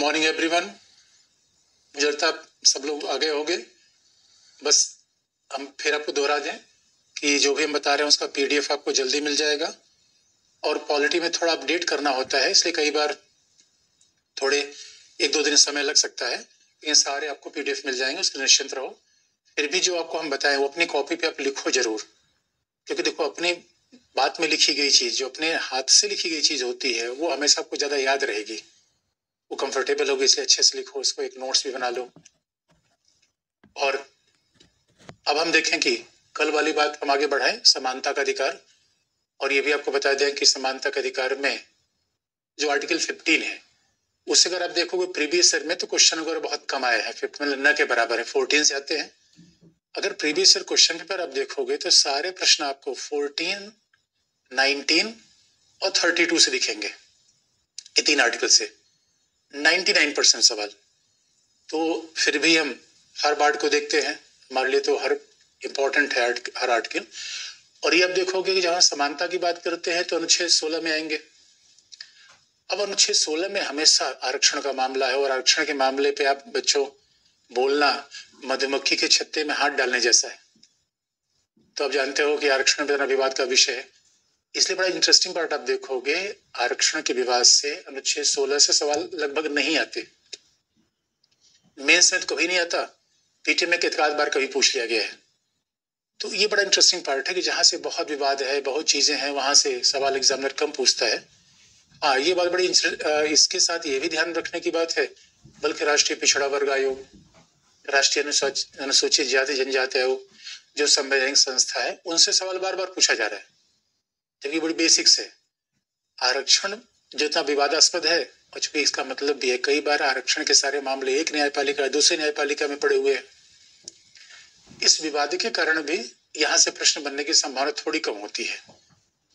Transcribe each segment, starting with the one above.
Morning everyone. मुझे लगता है आप सब लोग आगे होंगे। बस हम फिर आपको दोहरा दें कि जो भी हम बता रहे हैं उसका पीडीएफ आपको जल्दी मिल जाएगा और पॉलिटी में थोड़ा अपडेट करना होता है, इसलिए कई बार थोड़े 1-2 दिन समय लग सकता है, लेकिन सारे आपको पीडीएफ मिल जाएंगे, उसके निश्चिंत रहो। फिर भी जो आपको हम बताएं वो अपनी कॉपी पे आप लिखो जरूर, क्योंकि देखो अपनी बात में लिखी गई चीज, जो अपने हाथ से लिखी गई चीज होती है वो हमेशा आपको ज्यादा याद रहेगी, वो कंफर्टेबल होगी, इसलिए अच्छे से लिखो, उसको एक नोट्स भी बना लो। और अब हम देखें कि कल वाली बात हम आगे बढ़ाएं, समानता का अधिकार। और ये भी आपको बता दें कि समानता के अधिकार में जो आर्टिकल 15 है उससे अगर आप देखोगे प्रीवियस ईयर में तो क्वेश्चन वगैरह बहुत कम आए हैं, 15 मतलब न के बराबर है, 14 से आते हैं। अगर प्रीवियस ईयर क्वेश्चन पेपर आप देखोगे तो सारे प्रश्न आपको 14, 19 और 32 से दिखेंगे, ये 3 आर्टिकल से 99% सवाल। तो फिर भी हम हर पार्ट को देखते हैं, हमारे लिए तो हर इंपॉर्टेंट है हर आर्टिकल। और ये आप देखोगे कि जहां समानता की बात करते हैं तो अनुच्छेद 16 में आएंगे। अब अनुच्छेद 16 में हमेशा आरक्षण का मामला है, और आरक्षण के मामले पे आप बच्चों बोलना मधुमक्खी के छत्ते में हाथ डालने जैसा है। तो आप जानते हो कि आरक्षण बिना विवाद का विषय है, इसलिए बड़ा इंटरेस्टिंग पार्ट आप देखोगे, आरक्षण के विवाद से अनुच्छेद 16 से सवाल लगभग नहीं आते। मेंस में तो कभी नहीं आता, पीटी में एक आध बार कभी पूछ लिया गया है। तो ये बड़ा इंटरेस्टिंग पार्ट है कि जहां से बहुत विवाद है, बहुत चीजें हैं, वहां से सवाल एग्जामिनर कम पूछता है। हाँ, ये बात बड़ी इसके साथ ये भी ध्यान रखने की बात है, बल्कि राष्ट्रीय पिछड़ा वर्ग आयोग, राष्ट्रीय अनुसूचित जाति जनजाति आयोग जो संवैधानिक संस्था है, उनसे सवाल बार बार पूछा जा रहा है, जबकि बड़ी बेसिक्स है। आरक्षण जितना विवादास्पद है, और चूंकि इसका मतलब भी है कई बार आरक्षण के सारे मामले एक न्यायपालिका दूसरी न्यायपालिका में पड़े हुए हैं, इस विवाद के कारण भी यहाँ से प्रश्न बनने की संभावना थोड़ी कम होती है।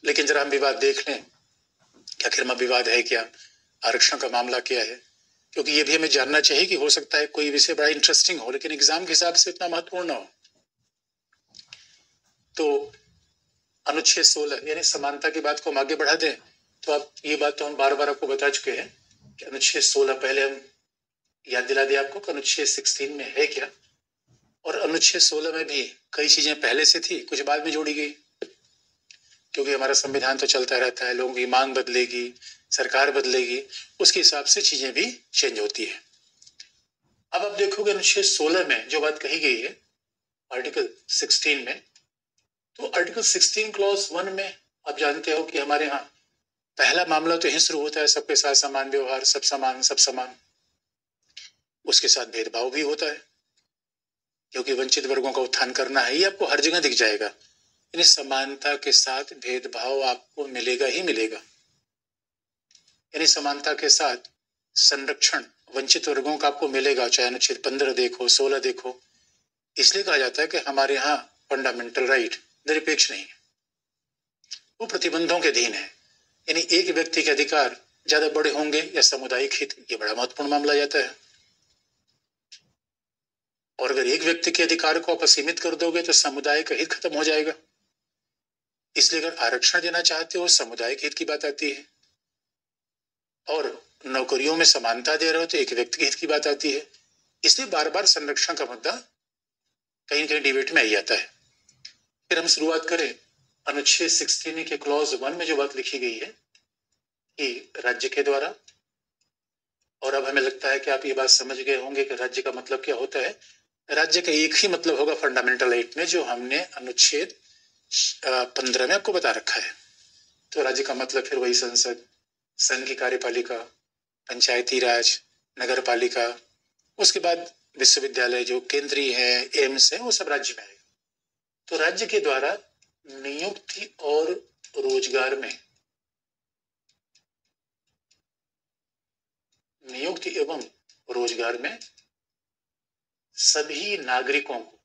लेकिन जरा हम विवाद देख लें कि आखिर में विवाद है क्या, आरक्षण का मामला क्या है, क्योंकि ये भी हमें जानना चाहिए कि हो सकता है कोई विषय बड़ा इंटरेस्टिंग हो लेकिन एग्जाम के हिसाब से इतना महत्वपूर्ण ना हो। तो अनुच्छेद 16 यानी समानता की बात को हम आगे बढ़ा दें तो आप ये बात तो हम बार बार आपको बता चुके हैं कि अनुच्छेद 16, पहले हम याद दिला दें आपको कि अनुच्छेद 16 में है क्या। और अनुच्छेद 16 में भी कई चीजें पहले से थी, कुछ बाद में जोड़ी गई, क्योंकि हमारा संविधान तो चलता रहता है, लोगों की मांग बदलेगी, सरकार बदलेगी, उसके हिसाब से चीजें भी चेंज होती है। अब आप देखोगे अनुच्छेद 16 में जो बात कही गई है आर्टिकल 16 में, तो आर्टिकल 16 क्लॉज 1 में आप जानते हो कि हमारे यहाँ पहला मामला तो यही शुरू होता है, सबके साथ समान व्यवहार, सब समान सब समान। उसके साथ भेदभाव भी होता है, क्योंकि वंचित वर्गों का उत्थान करना है, ये आपको हर जगह दिख जाएगा। यानी समानता के साथ भेदभाव आपको मिलेगा ही मिलेगा, यानी समानता के साथ संरक्षण वंचित वर्गों का आपको मिलेगा, चाहे अनुच्छेद 15 देखो, 16 देखो। इसलिए कहा जाता है कि हमारे यहाँ फंडामेंटल राइट निरपेक्ष नहीं है, वो प्रतिबंधों के अधीन है। यानी एक व्यक्ति के अधिकार ज्यादा बड़े होंगे या सामुदायिक हित, ये बड़ा महत्वपूर्ण मामला जाता है। और अगर एक व्यक्ति के अधिकार को आप असीमित कर दोगे तो सामुदायिक हित खत्म हो जाएगा। इसलिए अगर आरक्षण देना चाहते हो, सामुदायिक हित की बात आती है, और नौकरियों में समानता दे रहे हो तो एक व्यक्ति के हित की बात आती है। इसलिए बार बार संरक्षण का मुद्दा कहीं न कहीं डिबेट में आ जाता है। फिर हम शुरुआत करें अनुच्छेद 16 के क्लॉज 1 में जो बात लिखी गई है कि राज्य के द्वारा, और अब हमें लगता है कि आप ये बात समझ गए होंगे कि राज्य का मतलब क्या होता है। राज्य का एक ही मतलब होगा फंडामेंटल राइट में, जो हमने अनुच्छेद 15 में आपको बता रखा है। तो राज्य का मतलब फिर वही संसद, संघ की कार्यपालिका, पंचायती राज, नगर पालिका, उसके बाद विश्वविद्यालय जो केंद्रीय है, एम्स है, वो सब राज्य में आएगा। तो राज्य के द्वारा नियुक्ति और रोजगार में, नियुक्ति एवं रोजगार में सभी नागरिकों को,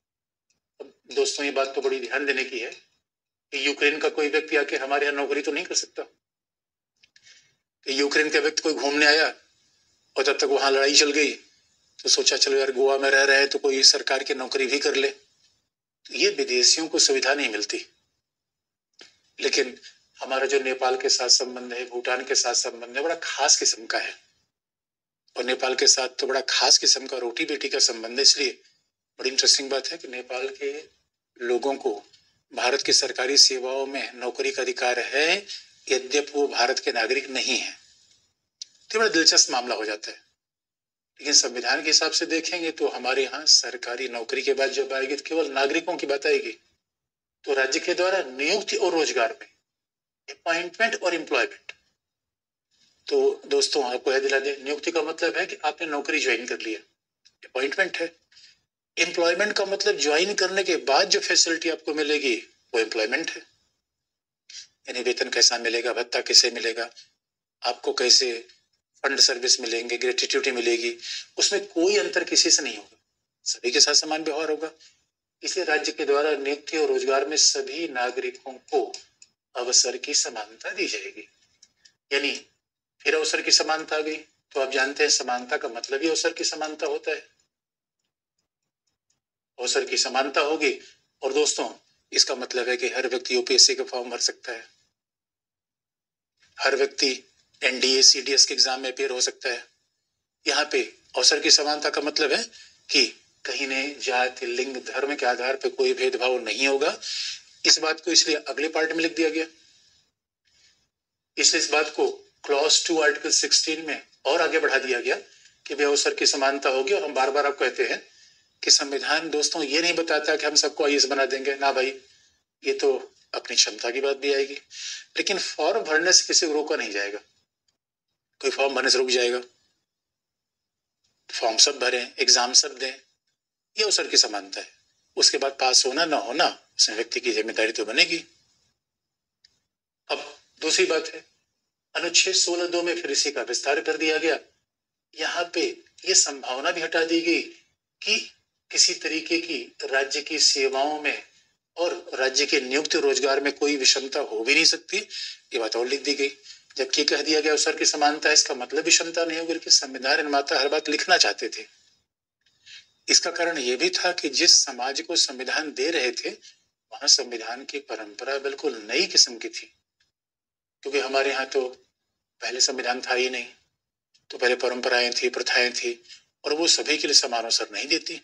अब दोस्तों ये बात तो बड़ी ध्यान देने की है कि यूक्रेन का कोई व्यक्ति आके हमारे यहाँ नौकरी तो नहीं कर सकता। कि यूक्रेन का व्यक्ति कोई घूमने आया और तब तक वहां लड़ाई चल गई तो सोचा चलो यार गोवा में रह रहे हैं तो कोई सरकार की नौकरी भी कर ले, तो ये विदेशियों को सुविधा नहीं मिलती। लेकिन हमारा जो नेपाल के साथ संबंध है, भूटान के साथ संबंध है, बड़ा खास किस्म का है। और नेपाल के साथ तो बड़ा खास किस्म का रोटी बेटी का संबंध है। इसलिए बड़ी इंटरेस्टिंग बात है कि नेपाल के लोगों को भारत की सरकारी सेवाओं में नौकरी का अधिकार है, यद्यपि वो भारत के नागरिक नहीं है। तो बड़ा दिलचस्प मामला हो जाता है। लेकिन संविधान के हिसाब से देखेंगे तो हमारे यहाँ सरकारी नौकरी के बाद जब आएगी तो केवल नागरिकों की बात आएगी। तो राज्य के द्वारा नियुक्ति और रोजगार में अपॉइंटमेंट और एम्प्लॉयमेंट। तो दोस्तों आपको याद दिला दें, नियुक्ति का मतलब है कि आपने नौकरी ज्वाइन कर लिया, अपॉइंटमेंट है। एम्प्लॉयमेंट का मतलब ज्वाइन करने के बाद जो फैसिलिटी आपको मिलेगी वो एम्प्लॉयमेंट है। यानी वेतन कैसा मिलेगा, भत्ता कैसे मिलेगा, आपको कैसे फंड सर्विस मिलेंगे, ग्रेट्युटी मिलेगी, उसमें कोई अंतर किसी से नहीं होगा, सभी के साथ समान व्यवहार होगा। इसलिए राज्य के द्वारा नियुक्ति और रोजगार में सभी नागरिकों को अवसर की समानता दी जाएगी। यानी फिर अवसर की समानता आ गई। तो आप जानते हैं समानता का मतलब ही अवसर की समानता होता है। अवसर की समानता होगी और दोस्तों इसका मतलब है कि हर व्यक्ति यूपीएससी का फॉर्म भर सकता है, हर व्यक्ति एनडीए सीडीएस के एग्जाम में अपेयर हो सकता है। यहाँ पे अवसर की समानता का मतलब है कि कहीं ने जाति, लिंग, धर्म के आधार पर कोई भेदभाव नहीं होगा। इस बात को इसलिए अगले पार्ट में लिख दिया गया। इसलिए इस बात को क्लॉज 2 आर्टिकल 16 में और आगे बढ़ा दिया गया कि भाई अवसर की समानता होगी। और हम बार बार आपको कहते हैं कि संविधान दोस्तों ये नहीं बताता कि हम सबको आईएएस बना देंगे, ना भाई, ये तो अपनी क्षमता की बात भी आएगी। लेकिन फॉर्म भरने से किसी को रोका नहीं जाएगा। कोई फॉर्म भरने से रुक जाएगा? फॉर्म सब भरें, एग्जाम सब दें, ये अवसर की समानता है। उसके बाद पास होना ना होना उसमें व्यक्ति की जिम्मेदारी तो बनेगी। अब दूसरी बात है, अनुच्छेद 16(2) में फिर इसी का विस्तार कर दिया गया। यहाँ पे ये संभावना भी हटा दी गई कि किसी तरीके की राज्य की सेवाओं में और राज्य के नियुक्ति रोजगार में कोई विषमता हो भी नहीं सकती, ये बात और लिख दी गई। जबकि कह दिया गया अवसर की समानता है, इसका मतलब विषमता नहीं होगी। संविधान निर्माता हर बात लिखना चाहते थे। इसका कारण यह भी था कि जिस समाज को संविधान दे रहे थे वहां संविधान की परंपरा बिल्कुल नई किस्म की थी। क्योंकि हमारे यहाँ तो पहले संविधान था ही नहीं, तो पहले परंपराएं थी, प्रथाएं थी, और वो सभी के लिए समान अवसर नहीं देती।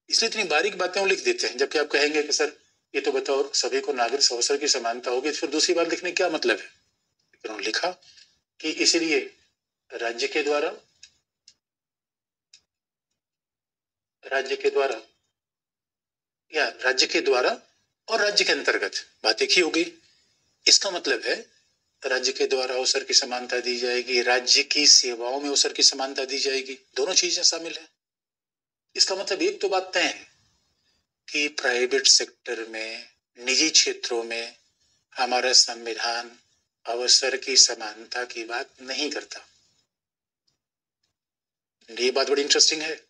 इसलिए इतनी बारीक बातें वो लिख देते हैं। जबकि आप कहेंगे कि सर ये तो बताओ सभी को नागरिक अवसर की समानता होगी, तो फिर दूसरी बात लिखने क्या मतलब है? फिर उन्होंने लिखा कि इसलिए राज्य के द्वारा या राज्य के द्वारा और राज्य के अंतर्गत, बात एक ही हो गई। इसका मतलब है राज्य के द्वारा अवसर की समानता दी जाएगी, राज्य की सेवाओं में अवसर की समानता दी जाएगी, दोनों चीजें शामिल है। इसका मतलब एक तो बात तय है कि प्राइवेट सेक्टर में, निजी क्षेत्रों में हमारा संविधान अवसर की समानता की बात नहीं करता। ये बात बड़ी इंटरेस्टिंग है।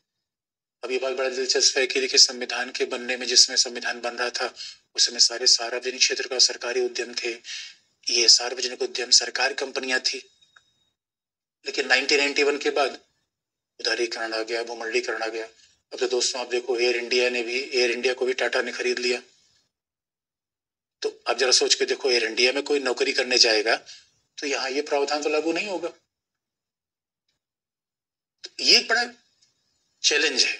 अब ये बात बड़ा दिलचस्प है कि देखिए संविधान के बनने में, जिसमें संविधान बन रहा था उसमें सारे सार्वजनिक क्षेत्र का सरकारी उद्यम थे। ये सार्वजनिक उद्यम सरकारी कंपनियां थी। लेकिन 1991 के बाद उदारीकरण आ गया, भूमंडलीकरण आ गया। अब तो दोस्तों आप देखो एयर इंडिया को भी टाटा ने खरीद लिया। तो आप जरा सोच के देखो, एयर इंडिया में कोई नौकरी करने जाएगा तो यहाँ ये प्रावधान तो लागू नहीं होगा। तो ये एक बड़ा चैलेंज है,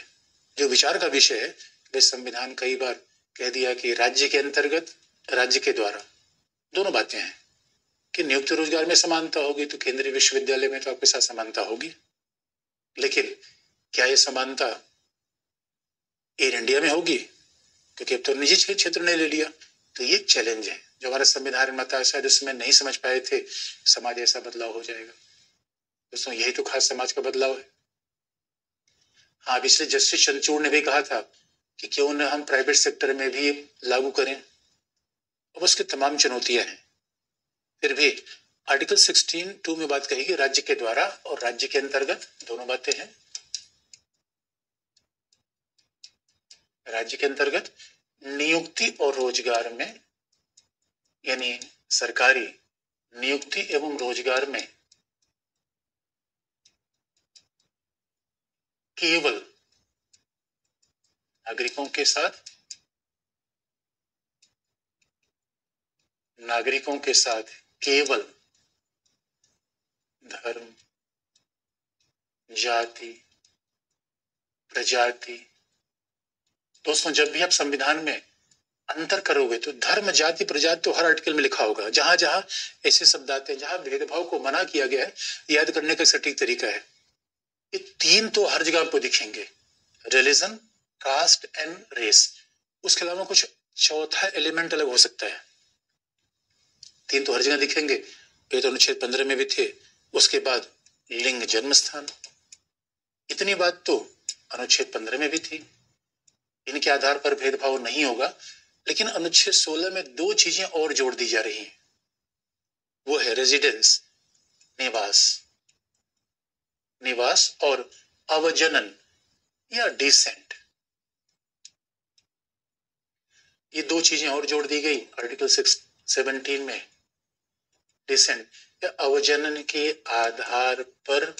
जो विचार का विषय है। वे संविधान कई बार कह दिया कि राज्य के अंतर्गत, राज्य के द्वारा, दोनों बातें हैं कि नियुक्ति रोजगार में समानता होगी तो केंद्रीय विश्वविद्यालय में तो आपके साथ समानता होगी। लेकिन क्या ये समानता एयर इंडिया में होगी? क्योंकि अब तो निजी क्षेत्र ने ले लिया। तो ये चैलेंज है जो हमारा संविधान निर्माता शायद उसमें नहीं समझ पाए थे। समाज ऐसा बदलाव हो जाएगा दोस्तों, यही तो खास समाज का बदलाव है। हाँ, इसलिए जस्टिस चंद्रचूड़ ने भी कहा था कि क्यों न हम प्राइवेट सेक्टर में भी लागू करें। अब उसकी तमाम चुनौतियां हैं, फिर भी आर्टिकल 16(2) में बात कही कि राज्य के द्वारा और राज्य के अंतर्गत, दोनों बातें हैं। राज्य के अंतर्गत नियुक्ति और रोजगार में, यानी सरकारी नियुक्ति एवं रोजगार में केवल नागरिकों के साथ केवल धर्म, जाति, प्रजाति। दोस्तों, जब भी आप संविधान में अंतर करोगे तो धर्म, जाति, प्रजाति तो हर आर्टिकल में लिखा होगा। जहां जहां ऐसे शब्द आते हैं जहां भेदभाव को मना किया गया है, याद करने का सटीक तरीका है, ये तीन तो हर जगह आपको दिखेंगे, रिलीजन, कास्ट एंड रेस। उसके अलावा कुछ चौथा एलिमेंट अलग हो सकता है। तीन तो हर जगह दिखेंगे, ये तो अनुच्छेद 15 में भी थे। उसके बाद लिंग, जन्म स्थान, इतनी बात तो अनुच्छेद 15 में भी थी, इनके आधार पर भेदभाव नहीं होगा। लेकिन अनुच्छेद 16 में दो चीजें और जोड़ दी जा रही हैं, वो है रेजिडेंस, निवास, निवास और अवजनन या डिसेंट। ये दो चीजें और जोड़ दी गई आर्टिकल 17 में। डिसेंट या अवजनन के आधार पर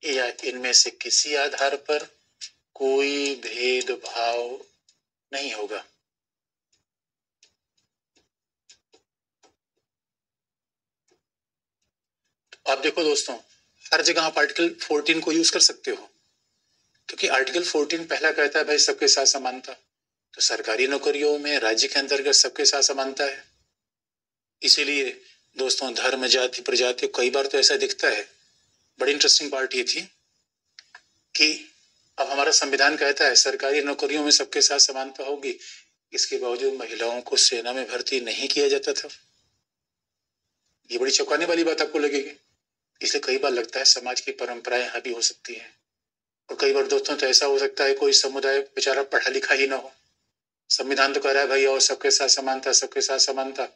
या इनमें से किसी आधार पर कोई भेदभाव नहीं होगा। आप देखो दोस्तों, हर जगह आप आर्टिकल 14 को यूज कर सकते हो, क्योंकि आर्टिकल 14 पहला कहता है भाई सबके साथ समानता, तो सरकारी नौकरियों में राज्य के अंतर्गत सबके साथ समानता है। इसीलिए दोस्तों, धर्म, जाति, प्रजाति, कई बार तो ऐसा दिखता है। बड़ी इंटरेस्टिंग पार्ट ये थी कि अब हमारा संविधान कहता है सरकारी नौकरियों में सबके साथ समानता होगी, इसके बावजूद महिलाओं को सेना में भर्ती नहीं किया जाता था। ये बड़ी चौंकाने वाली बात आपको लगेगी। इसलिए कई बार लगता है समाज की परंपराएं हावी हो सकती हैं, और कई बार दोस्तों तो ऐसा हो सकता है कोई समुदाय बेचारा पढ़ा लिखा ही ना हो, संविधान तो कह रहा है भाई और सबके साथ समानता, सबके साथ समानता।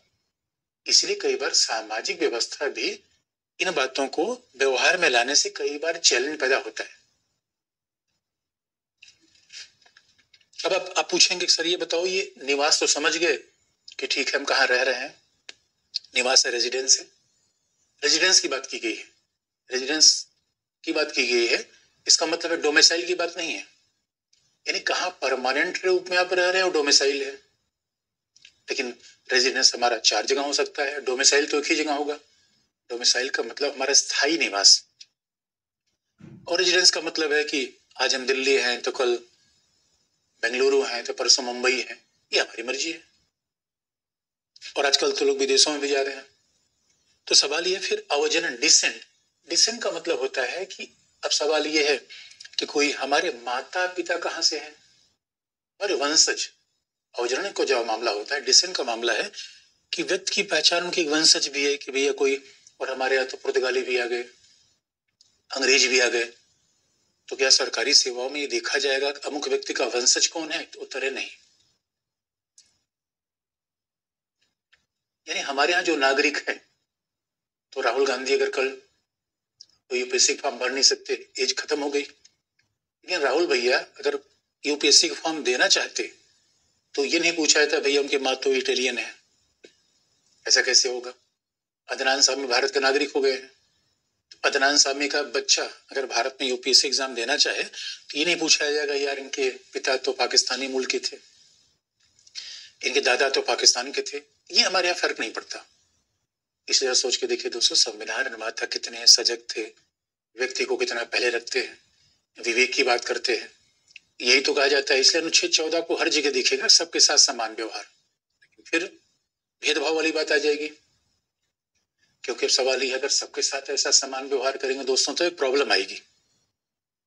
इसलिए कई बार सामाजिक व्यवस्था भी इन बातों को व्यवहार में लाने से कई बार चैलेंज पैदा होता है। अब आप पूछेंगे सर ये बताओ, ये निवास तो समझ गए कि ठीक है हम कहाँ रह रहे हैं, निवास है, रेजिडेंस है। रेजिडेंस की बात की गई है, रेजिडेंस की बात की गई है, इसका मतलब है डोमिसाइल की बात नहीं है, यानी कहाँ परमानेंट रूप में आप रह रहे हो डोमिसाइल है। लेकिन रेजिडेंस हमारा 4 जगह हो सकता है, डोमिसाइल तो एक ही जगह होगा। डोमिसाइल का मतलब हमारा स्थायी निवास, और रेजिडेंस का मतलब है कि आज हम दिल्ली हैं तो कल बेंगलुरु हैं तो परसों मुंबई है, ये हमारी मर्जी है। और आजकल तो लोग विदेशों में भी जा रहे हैं। तो सवाल ये फिर अवजनन, डिसेंट। डिसेंट का मतलब होता है कि अब सवाल ये है कि कोई हमारे माता पिता कहां से हैं, हमारे वंशज। अवजनन को जो मामला होता है, डिसेंट का मामला है कि व्यक्ति की पहचान उनकी वंशज भी है कि भैया कोई, और हमारे यहाँ तो पुर्तगाली भी आ गए, अंग्रेज भी आ गए, तो क्या सरकारी सेवाओं में ये देखा जाएगा कि अमुक व्यक्ति का वंशज कौन है? तो उत्तर है नहीं। यानी हमारे यहाँ जो नागरिक है, तो राहुल गांधी अगर कल तो यूपीएससी फॉर्म भर नहीं सकते, एज खत्म हो गई, लेकिन राहुल भैया अगर यूपीएससी का फॉर्म देना चाहते तो ये नहीं पूछा जाता भैया उनकी माँ तो इटालियन है, ऐसा कैसे होगा? अदनान सामी भारत का नागरिक हो गए हैं, तो अदनान सामी का बच्चा अगर भारत में यूपीएससी एग्जाम देना चाहे तो ये नहीं पूछा जाएगा यार इनके पिता तो पाकिस्तानी मूल के थे, इनके दादा तो पाकिस्तान के थे। ये हमारे यहाँ फर्क नहीं पड़ता। इसलिए सोच के देखिए दोस्तों, संविधान निर्माता कितने सजग थे, व्यक्ति को कितना पहले रखते हैं, विवेक की बात करते हैं। यही तो कहा जाता है, इसलिए अनुच्छेद 14 को हर जगह दिखेगा सबके साथ समान व्यवहार। लेकिन फिर भेदभाव वाली बात आ जाएगी, क्योंकि अब सवाल ही अगर सबके साथ ऐसा समान व्यवहार करेंगे दोस्तों तो एक प्रॉब्लम आएगी,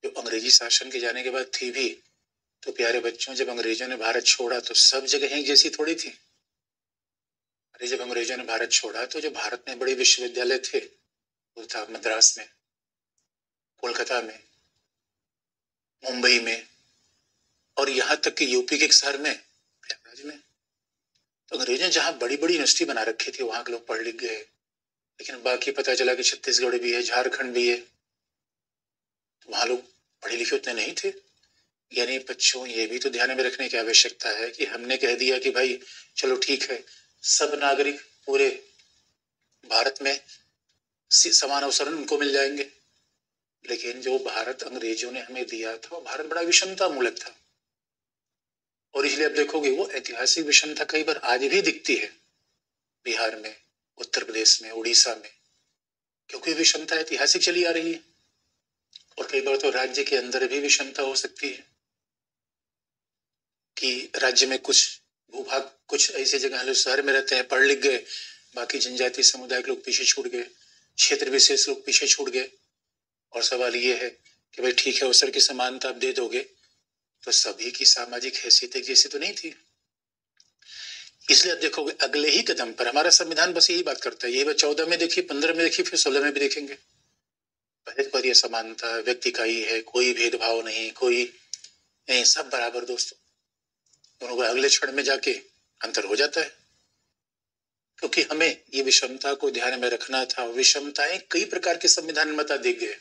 जो अंग्रेजी शासन के जाने के बाद थी भी। तो प्यारे बच्चों, जब अंग्रेजों ने भारत छोड़ा तो सब जगह एक जैसी थोड़ी थी। अरे जब अंग्रेजों ने भारत छोड़ा तो जो भारत में बड़े विश्वविद्यालय थे, वो था मद्रास में, कोलकाता में, मुंबई में, और यहाँ तक कि यूपी के एक शहर में, प्रयागराज में। तो अंग्रेजों ने जहाँ बड़ी बड़ी यूनिवर्सिटी बना रखी थी वहां के लोग पढ़ लिख गए, लेकिन बाकी पता चला कि छत्तीसगढ़ भी है, झारखंड भी है, तो वहां लोग पढ़े लिखे उतने नहीं थे। यानी बच्चों, ये भी तो ध्यान में रखने की आवश्यकता है कि हमने कह दिया कि भाई चलो ठीक है, सब नागरिक पूरे भारत में समान अवसर उनको मिल जाएंगे, लेकिन जो भारत अंग्रेजों ने हमें दिया था वो भारत बड़ा विषमता मूलक था। और इसलिए आप देखोगे वो ऐतिहासिक विषमता कई बार आज भी दिखती है बिहार में, उत्तर प्रदेश में, उड़ीसा में, क्योंकि विषमता ऐतिहासिक चली आ रही है। और कई बार तो राज्य के अंदर भी विषमता हो सकती है कि राज्य में कुछ भूभाग, कुछ ऐसी जगह लोग शहर में रहते हैं, पढ़ लिख गए, बाकी जनजातीय समुदाय के लोग पीछे छूट गए, क्षेत्र विशेष लोग पीछे छूट गए। और सवाल ये है कि भाई ठीक है, अवसर की समानता आप दे दोगे तो सभी की सामाजिक हैसियत एक जैसी तो नहीं थी। इसलिए अब देखोगे अगले ही कदम पर हमारा संविधान बस यही बात करता है। यही बात 14 में देखिए, 15 में देखिए, फिर 16 में भी देखेंगे। पहले पर यह समानता व्यक्ति का ही है, कोई भेदभाव नहीं, कोई नहीं, सब बराबर दोस्तों। दोनों को अगले क्षण में जाके अंतर हो जाता है, क्योंकि हमें ये विषमता को ध्यान में रखना था। विषमताएं कई प्रकार के संविधान में बता दी गए,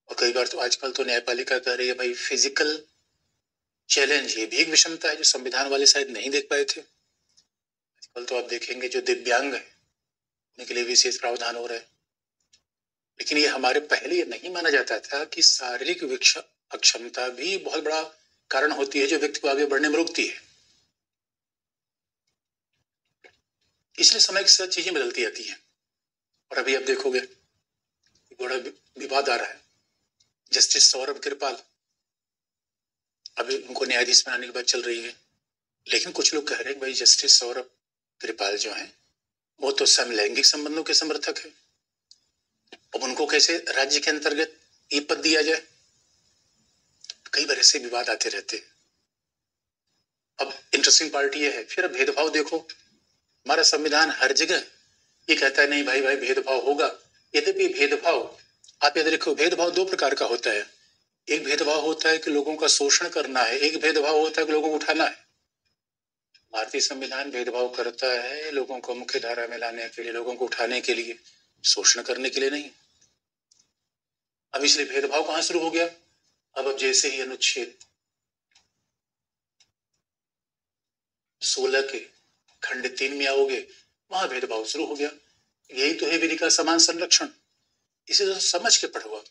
और कई बार तो आजकल तो न्यायपालिका कह रही है भाई फिजिकल चैलेंज, ये भी एक विषमता है जो संविधान वाले शायद नहीं देख पाए थे। आजकल तो आप देखेंगे जो दिव्यांग है उनके लिए विशेष प्रावधान हो रहा है, लेकिन ये हमारे पहले ये नहीं माना जाता था कि शारीरिक अक्षमता भी बहुत बड़ा कारण होती है जो व्यक्ति को आगे बढ़ने में रोकती है। इसलिए समय के साथ चीजें बदलती आती हैं। और अभी आप देखोगे बड़ा विवाद आ रहा है, जस्टिस सौरभ कृपाल, अभी उनको न्यायाधीश बनाने की बात चल रही है, लेकिन कुछ लोग कह रहे हैं भाई जस्टिस सौरभ कृपाल जो हैं वो तो समलैंगिक संबंधों के समर्थक है, अब उनको कैसे राज्य के अंतर्गत ये पद दिया जाए। कई बार ऐसे विवाद आते रहते हैं। अब इंटरेस्टिंग पार्ट ये है, फिर भेदभाव देखो, हमारा संविधान हर जगह ये कहता है नहीं भाई भाई भेदभाव होगा। यद्यपि भेदभाव आप याद रखो, भेदभाव दो प्रकार का होता है। एक भेदभाव होता है कि लोगों का शोषण करना है, एक भेदभाव होता है कि लोगों को उठाना है। भारतीय संविधान भेदभाव करता है लोगों को मुख्य धारा में लाने के लिए, लोगों को उठाने के लिए, शोषण करने के लिए नहीं। अब इसलिए भेदभाव कहां शुरू हो गया? अब जैसे ही अनुच्छेद 16 के खंड 3 में आओगे वहां भेदभाव शुरू हो गया। यही तो है विधि का समान संरक्षण। इसे तो समझ के पढ़ो,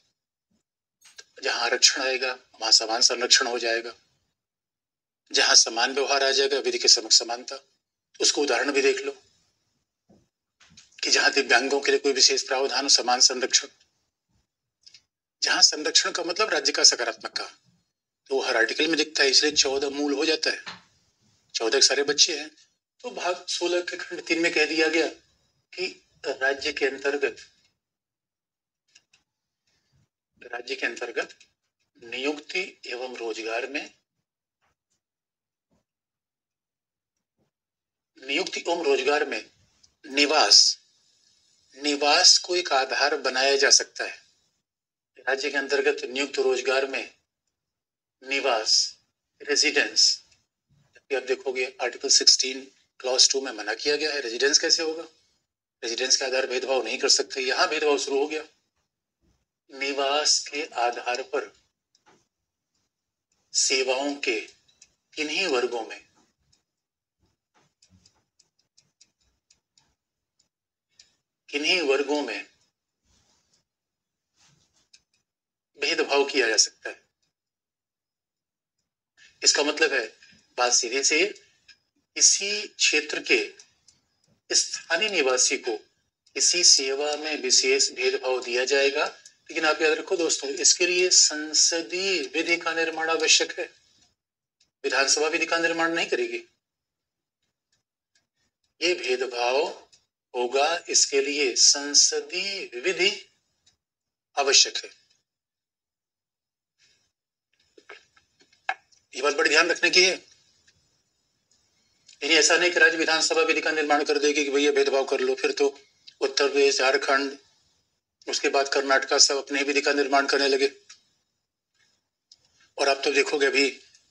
जहां आरक्षण आएगा वहां समान संरक्षण हो जाएगा, जहां समान व्यवहार आ जाएगा विधि के समक्ष समानता। उसको उदाहरण भी देख लो कि जहां दिव्यांगों के लिए कोई विशेष प्रावधान हो, समान संरक्षण। जहां संरक्षण का मतलब राज्य का सकारात्मक का, तो वो हर आर्टिकल में दिखता है, इसलिए 14 मूल हो जाता है। 14 सारे बच्चे हैं, तो भाग 16 के खंड 3 में कह दिया गया कि राज्य के अंतर्गत नियुक्ति एवं रोजगार में निवास को एक आधार बनाया जा सकता है। राज्य के अंतर्गत नियुक्त रोजगार में निवास, रेजिडेंस, आप देखोगे आर्टिकल 16 क्लॉज 2 में मना किया गया है। रेजिडेंस कैसे होगा? रेजिडेंस के आधार भेदभाव नहीं कर सकते। यहां भेदभाव शुरू हो गया। निवास के आधार पर सेवाओं के किन्हीं वर्गों में भेदभाव किया जा सकता है। इसका मतलब है, बात सीधे से, किसी क्षेत्र के स्थानीय निवासी को किसी सेवा में विशेष भेदभाव दिया जाएगा, लेकिन आप याद रखो दोस्तों, इसके लिए संसदीय विधि का निर्माण आवश्यक है। विधानसभा विधि का निर्माण नहीं करेगी। ये भेदभाव होगा, इसके लिए संसदीय विधि आवश्यक है। ये बात बड़ी ध्यान रखने की है। यानी ऐसा नहीं कि राज्य विधानसभा विधि का निर्माण कर देगी कि भैया भेदभाव कर लो, फिर तो उत्तर प्रदेश, झारखंड, उसके बाद कर्नाटका सब अपने विधि का निर्माण करने लगे। और आप तो देखोगे अभी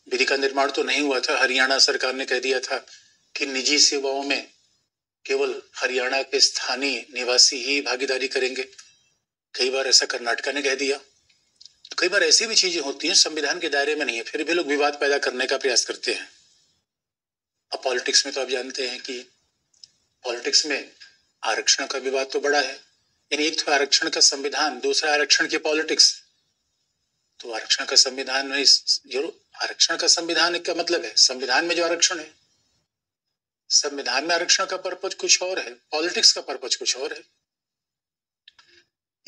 विधि का निर्माण तो नहीं हुआ था, हरियाणा सरकार ने कह दिया था कि निजी सेवाओं में केवल हरियाणा के स्थानीय निवासी ही भागीदारी करेंगे। कई बार ऐसा कर्नाटका ने कह दिया। तो कई बार ऐसी भी चीजें होती हैं संविधान के दायरे में नहीं है, फिर भी लोग विवाद पैदा करने का प्रयास करते हैं। अब पॉलिटिक्स में तो आप जानते हैं कि पॉलिटिक्स में आरक्षण का विवाद तो बड़ा है। यानी एक तो आरक्षण का संविधान, दूसरा आरक्षण की पॉलिटिक्स। तो आरक्षण का संविधान में जो आरक्षण का संविधान का मतलब है, संविधान में जो आरक्षण है, संविधान में आरक्षण का पर्पज कुछ और है, पॉलिटिक्स का पर्पज कुछ और है।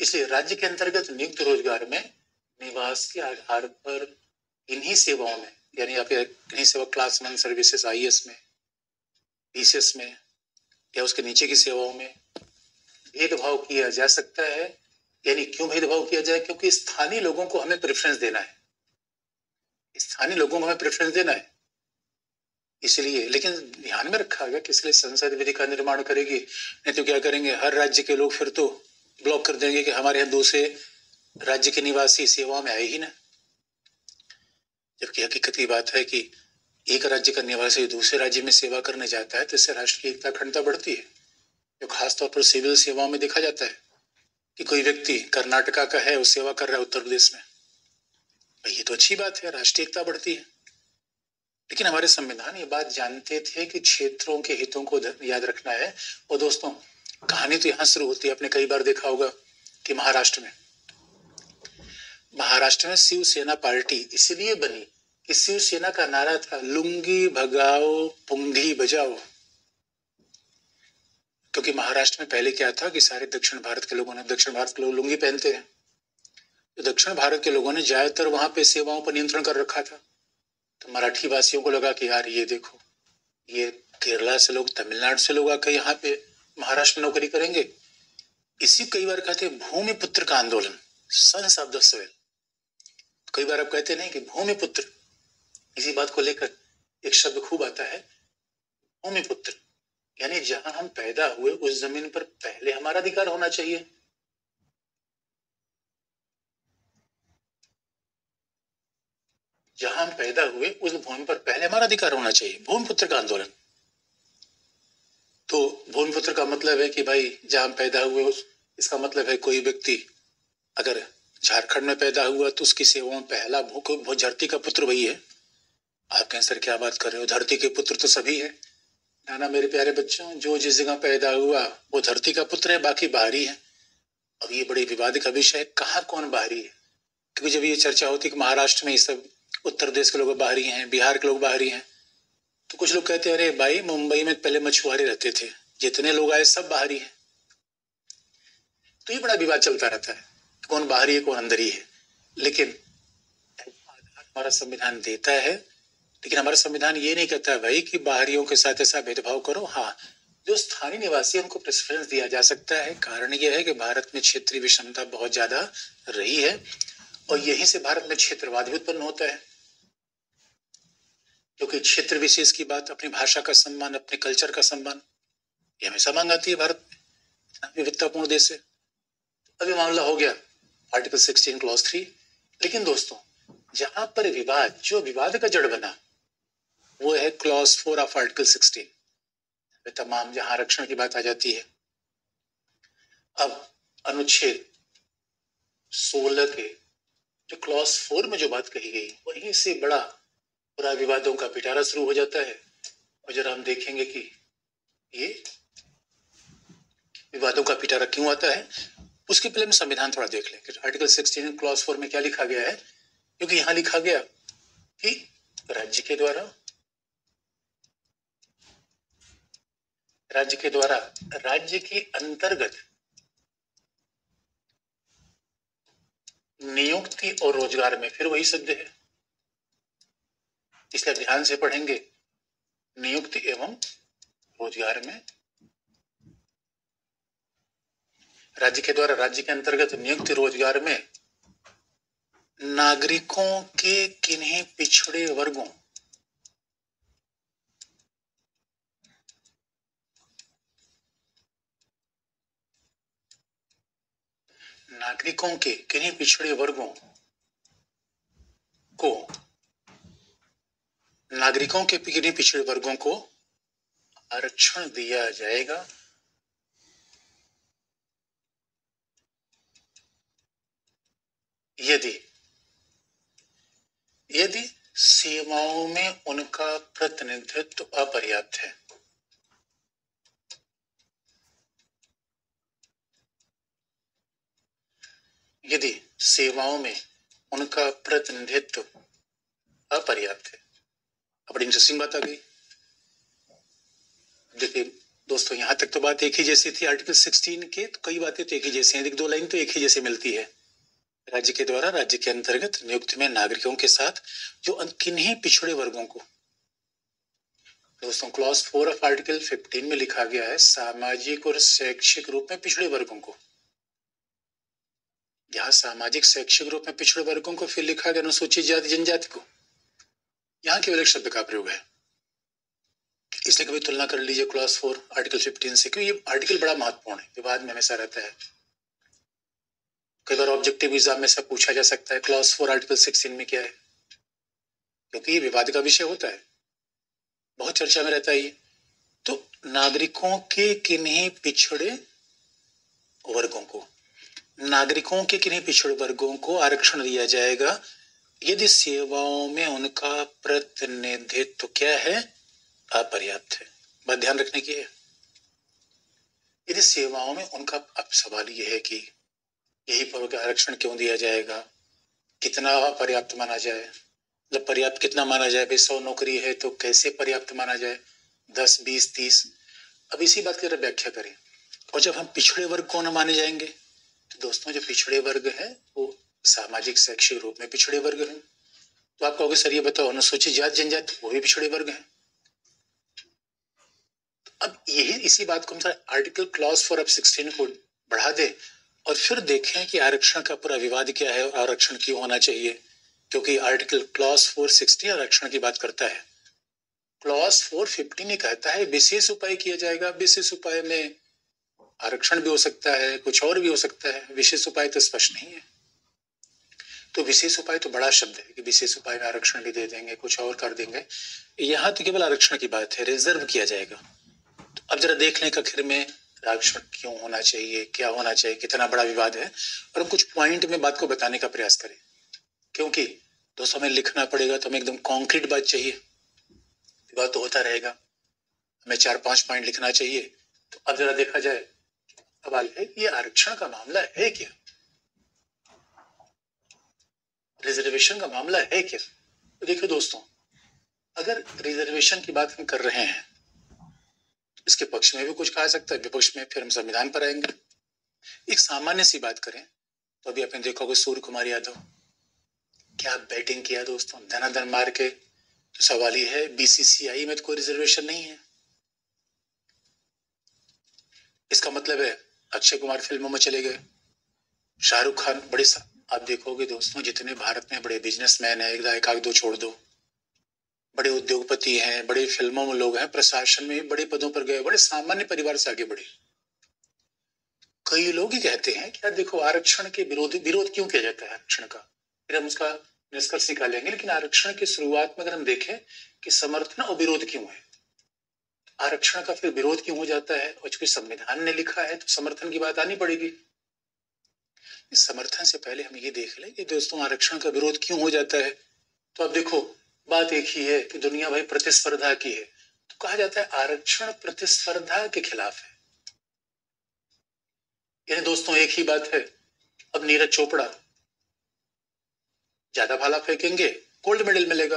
इसलिए राज्य के अंतर्गत नियुक्त रोजगार में निवास के आधार पर इन्हीं सेवाओं में, यानी आप इन्हीं सेवा क्लास 1 सर्विसेज IAS में, PCS में या उसके नीचे की सेवाओं में भेदभाव किया जा सकता है। यानी क्यों भेदभाव किया जाए? क्योंकि स्थानीय लोगों को हमें प्रेफरेंस देना है, स्थानीय लोगों को हमें प्रेफरेंस देना है इसलिए। लेकिन ध्यान में रखा गया कि इसलिए संसद विधि का निर्माण करेगी, नहीं तो क्या करेंगे, हर राज्य के लोग फिर तो ब्लॉक कर देंगे कि हमारे यहाँ दूसरे राज्य के निवासी सेवा में आए ही ना। जबकि हकीकत की बात है कि एक राज्य का निवासी दूसरे राज्य में सेवा करने जाता है तो इससे राष्ट्र की एकता अखंडता बढ़ती है, जो खासतौर पर सिविल सेवाओं में देखा जाता है कि कोई व्यक्ति कर्नाटका का है, वो सेवा कर रहा है उत्तर प्रदेश में, ये तो अच्छी बात है, राष्ट्रीय एकता बढ़ती है। लेकिन हमारे संविधान ये बात जानते थे कि क्षेत्रों के हितों को याद रखना है। और दोस्तों, कहानी तो यहां शुरू होती है। आपने कई बार देखा होगा कि महाराष्ट्र में शिवसेना पार्टी इसलिए बनी कि शिवसेना का नारा था लुंगी भगाओ पुंगी बजाओ। क्योंकि महाराष्ट्र में पहले क्या था कि सारे दक्षिण भारत के लोग लुंगी पहनते हैं, तो दक्षिण भारत के लोगों ने ज्यादातर वहां पे सेवाओं पर नियंत्रण कर रखा था। तो मराठी वासियों को लगा कि यार ये देखो, ये केरला से लोग, तमिलनाडु से लोग आकर यहाँ पे महाराष्ट्र में नौकरी करेंगे। इसी कई बार कहते हैं भूमिपुत्र का आंदोलन, सन्स ऑफ द सोइल। कई बार आप कहते नहीं कि भूमिपुत्र, इसी बात को लेकर एक शब्द खूब आता है भूमिपुत्र, यानी जहां हम पैदा हुए उस जमीन पर पहले हमारा अधिकार होना चाहिए। जहां हम पैदा हुए उस भूमि पर पहले हमारा अधिकार होना चाहिए, भूमिपुत्र का आंदोलन। तो भूमिपुत्र का मतलब है कि भाई जहां हम पैदा हुए, इसका मतलब है कोई व्यक्ति अगर झारखंड में पैदा हुआ तो उसकी सेवाओं में पहला धरती का पुत्र वही है। आप कहें सर क्या बात कर रहे हो, धरती के पुत्र तो सभी है। ना मेरे प्यारे बच्चों, जो जिस जगह पैदा हुआ वो धरती का पुत्र है, बाकी बाहरी है। अब ये बड़ी विवाद का विषय है, कहाँ कौन बाहरी है। क्योंकि जब ये चर्चा होती है कि महाराष्ट्र में ये सब उत्तर प्रदेश के लोग बाहरी हैं, बिहार के लोग बाहरी हैं, तो कुछ लोग कहते हैं अरे भाई मुंबई में पहले मछुआरे रहते थे, जितने लोग आए सब बाहरी हैं। तो ये बड़ा विवाद चलता रहता है, कौन बाहरी है कौन अंदर ही है। लेकिन हमारा संविधान देता है, लेकिन हमारा संविधान ये नहीं कहता है भाई कि बाहरियों के साथ ऐसा भेदभाव करो। हाँ, जो स्थानीय निवासी उनको प्रेफरेंस दिया जा सकता है। कारण यह है कि भारत में क्षेत्रीय विषमता बहुत ज्यादा रही है और यहीं से भारत में क्षेत्रवाद भी उत्पन्न होता है। क्योंकि क्षेत्र विशेष की बात, अपनी भाषा का सम्मान, अपने कल्चर का सम्मान, ये हमेशा मांग आती है भारत में, इतना विविधतापूर्ण देश है। अभी मामला हो गया आर्टिकल 16 क्लॉज 3। लेकिन दोस्तों, जहां पर विवाद, जो विवाद का जड़ बना, वो है क्लॉज 4 ऑफ आर्टिकल 16। तमाम जहां आरक्षण की बात आ जाती है। अब अनुच्छेद 16 के जो क्लॉज 4 में जो बात कही गई, वहीं से बड़ा पूरा विवादों का पिटारा शुरू हो जाता है। और जरा हम देखेंगे कि ये विवादों का पिटारा क्यों आता है। उसके पहले हम संविधान थोड़ा देख लें कि आर्टिकल 16 क्लॉज 4 में क्या लिखा गया है। क्योंकि यहां लिखा गया कि राज्य द्वारा राज्य के अंतर्गत नियुक्ति और रोजगार में, फिर वही शब्द है, इसलिए ध्यान से पढ़ेंगे, नियुक्ति एवं रोजगार में, राज्य के द्वारा राज्य के अंतर्गत नियुक्ति रोजगार में नागरिकों के किन्हीं पिछड़े वर्गों, नागरिकों के किन्हीं पिछड़े वर्गों को, नागरिकों के किन्हीं पिछड़े वर्गों को आरक्षण दिया जाएगा यदि सेवाओं में उनका प्रतिनिधित्व अपर्याप्त है। यदि सेवाओं में उनका प्रतिनिधित्व अपर्याप्त है। अब बड़ी इंटरेस्टिंग बात आ गई। देखिए, दोस्तों यहाँ तक तो बात एक ही जैसी थी आर्टिकल 16 के, तो कई बातें तो एक ही जैसी हैं, एक दो लाइन तो एक ही जैसी मिलती है। राज्य के द्वारा राज्य के अंतर्गत नियुक्त में नागरिकों के साथ जो किन्हीं पिछड़े वर्गों को, दोस्तों क्लॉज 4 ऑफ आर्टिकल 15 में लिखा गया है सामाजिक और शैक्षिक रूप में पिछड़े वर्गों को। यहाँ सामाजिक शैक्षिक रूप में पिछड़े वर्गों को, फिर लिखा गया अनुसूचित जाति जनजाति को। यहाँ केवल एक शब्द का प्रयोग है, इसलिए कभी तुलना कर लीजिए क्लॉज 4 आर्टिकल 15 से, क्योंकि ये आर्टिकल बड़ा महत्वपूर्ण है, विवाद में हमेशा रहता है। कई बार ऑब्जेक्टिव एग्जाम में सब पूछा जा सकता है क्लॉज 4 आर्टिकल 16 में क्या है, क्योंकि ये विवाद का विषय होता है, बहुत चर्चा में रहता है ये। तो नागरिकों के किन्हीं पिछड़े वर्गों को, नागरिकों के किन्हीं पिछड़े वर्गों को आरक्षण दिया जाएगा यदि सेवाओं में उनका प्रतिनिधित्व क्या है, अपर्याप्त है। बात ध्यान रखने की है, यदि सेवाओं में उनका, अब सवाल यह है कि यही पर आरक्षण क्यों दिया जाएगा, कितना पर्याप्त माना जाए, मतलब पर्याप्त कितना माना जाए भाई, 100 नौकरी है तो कैसे पर्याप्त माना जाए, 10, 20, 30। अब इसी बात की जरा व्याख्या करें। और जब हम पिछड़े वर्ग को न माने जाएंगे, तो दोस्तों जो पिछड़े वर्ग है वो सामाजिक शैक्षिक रूप में पिछड़े वर्ग हैं। तो आप कहोगे सर ये बताओ अनुसूचित जाति जनजाति वो भी पिछड़े वर्ग हैं। तो अब यही इसी बात को हम आर्टिकल क्लॉज 4 ऑफ 16 को बढ़ा दे और फिर देखें कि आरक्षण का पूरा विवाद क्या है और आरक्षण क्यों होना चाहिए, क्योंकि आर्टिकल क्लॉज 416 आरक्षण की बात करता है। क्लॉज 415 कहता है विशेष उपाय किया जाएगा। विशेष उपाय में आरक्षण भी हो सकता है, कुछ और भी हो सकता है, विशेष उपाय तो स्पष्ट नहीं है। तो विशेष उपाय तो बड़ा शब्द है कि विशेष उपाय में आरक्षण भी दे देंगे, कुछ और कर देंगे। यहाँ तो केवल आरक्षण की बात है, रिजर्व किया जाएगा। तो अब जरा देख लें आखिर में आरक्षण क्यों होना चाहिए, क्या होना चाहिए, कितना बड़ा विवाद है, और हम कुछ पॉइंट में बात को बताने का प्रयास करें, क्योंकि दोस्तों हमें लिखना पड़ेगा तो हमें एकदम कॉन्क्रीट बात चाहिए। विवाद तो होता रहेगा, हमें 4-5 पॉइंट लिखना चाहिए। तो अब जरा देखा जाए, सवाल है ये आरक्षण का मामला है क्या, रिजर्वेशन का मामला है क्या। तो देखिए दोस्तों, अगर रिजर्वेशन की बात हम कर रहे हैं तो इसके पक्ष में भी कुछ कहा सकता है, विपक्ष में फिर हम संविधान पर आएंगे। एक सामान्य सी बात करें तो अभी आपने देखा होगा सूर्य कुमार यादव क्या बैटिंग किया दोस्तों, धनाधन मार के। तो सवाल ये है बीसीसीआई में तो कोई रिजर्वेशन नहीं है, इसका मतलब है अक्षय कुमार फिल्मों में चले गए, शाहरुख खान बड़े आप देखोगे दोस्तों जितने भारत में बड़े बिजनेसमैन है, एक आध दो छोड़ दो, बड़े उद्योगपति हैं, बड़े फिल्मों में लोग हैं, प्रशासन में बड़े पदों पर गए, बड़े सामान्य परिवार से आगे बढ़े। कई लोग ही कहते हैं कि यार देखो आरक्षण के विरोध क्यों किया जाता है आरक्षण का, फिर हम उसका निष्कर्ष निकालेंगे। लेकिन आरक्षण की शुरुआत में अगर हम देखें कि समर्थन और विरोध क्यों है, आरक्षण का फिर विरोध क्यों हो जाता है, और चूंकि संविधान ने लिखा है तो समर्थन की बात आनी पड़ेगी। इस समर्थन से पहले हम ये देख लें कि दोस्तों आरक्षण का विरोध क्यों हो जाता है। तो अब देखो बात एक ही है कि दुनिया भाई प्रतिस्पर्धा की है, तो कहा जाता है आरक्षण प्रतिस्पर्धा के खिलाफ है। यानी दोस्तों एक ही बात है, अब नीरज चोपड़ा ज्यादा भाला फेंकेंगे गोल्ड मेडल मिलेगा।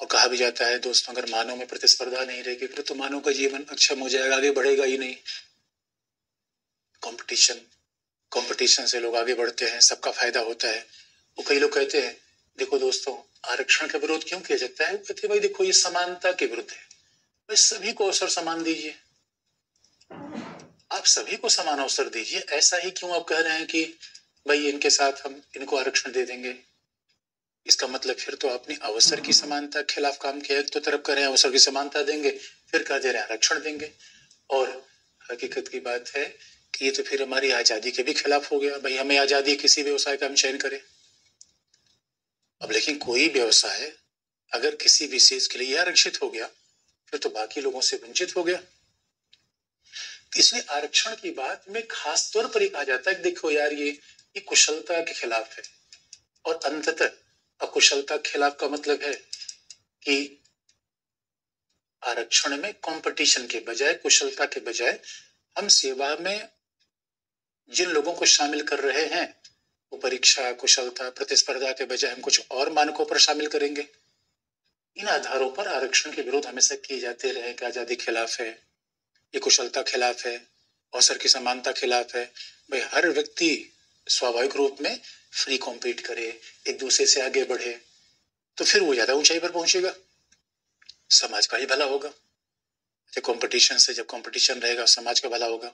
और कहा भी जाता है दोस्तों अगर मानव में प्रतिस्पर्धा नहीं रहेगी फिर तो मानव का जीवन अक्षम हो जाएगा, आगे बढ़ेगा ही नहीं। कंपटीशन से लोग आगे बढ़ते हैं, सबका फायदा होता है। वो कई लोग कहते हैं देखो दोस्तों आरक्षण का विरोध क्यों किया जाता है, कहते भाई देखो ये समानता के विरुद्ध है, भाई सभी को अवसर समान दीजिए, आप सभी को समान अवसर दीजिए। ऐसा ही क्यों आप कह रहे हैं कि भाई इनके साथ हम इनको आरक्षण दे देंगे, इसका मतलब फिर तो आपने अवसर की समानता के खिलाफ काम किया। एक तो तरफ कह रहे हैं अवसर की समानता देंगे, फिर कह दे रहे हैं आरक्षण देंगे। और हकीकत की बात है कि ये तो फिर हमारी आजादी के भी खिलाफ हो गया। भाई हमें आजादी किसी व्यवसाय का हम चयन करें। अब लेकिन कोई व्यवसाय अगर किसी विशेष के लिए आरक्षित हो गया फिर तो बाकी लोगों से वंचित हो गया। इसलिए आरक्षण की बात में खास तौर पर कहा जाता है देखो यार ये कुशलता के खिलाफ है। और अंततः अकुशलता के खिलाफ का मतलब है कि आरक्षण में कंपटीशन के बजाय, कुशलता के बजाय हम सेवा में जिन लोगों को शामिल कर रहे हैं वो परीक्षा, कुशलता, प्रतिस्पर्धा के बजाय हम कुछ और मानकों पर शामिल करेंगे। इन आधारों पर आरक्षण के विरोध हमेशा किए जाते रहे कि आजादी के खिलाफ है, ये कुशलता खिलाफ है, अवसर की समानता खिलाफ है। भाई हर व्यक्ति स्वाभाविक रूप में फ्री कॉम्पीट करे, एक दूसरे से आगे बढ़े, तो फिर वो ज्यादा ऊंचाई पर पहुंचेगा, समाज का ही भला होगा। कंपटीशन से, जब कंपटीशन रहेगा समाज का भला होगा।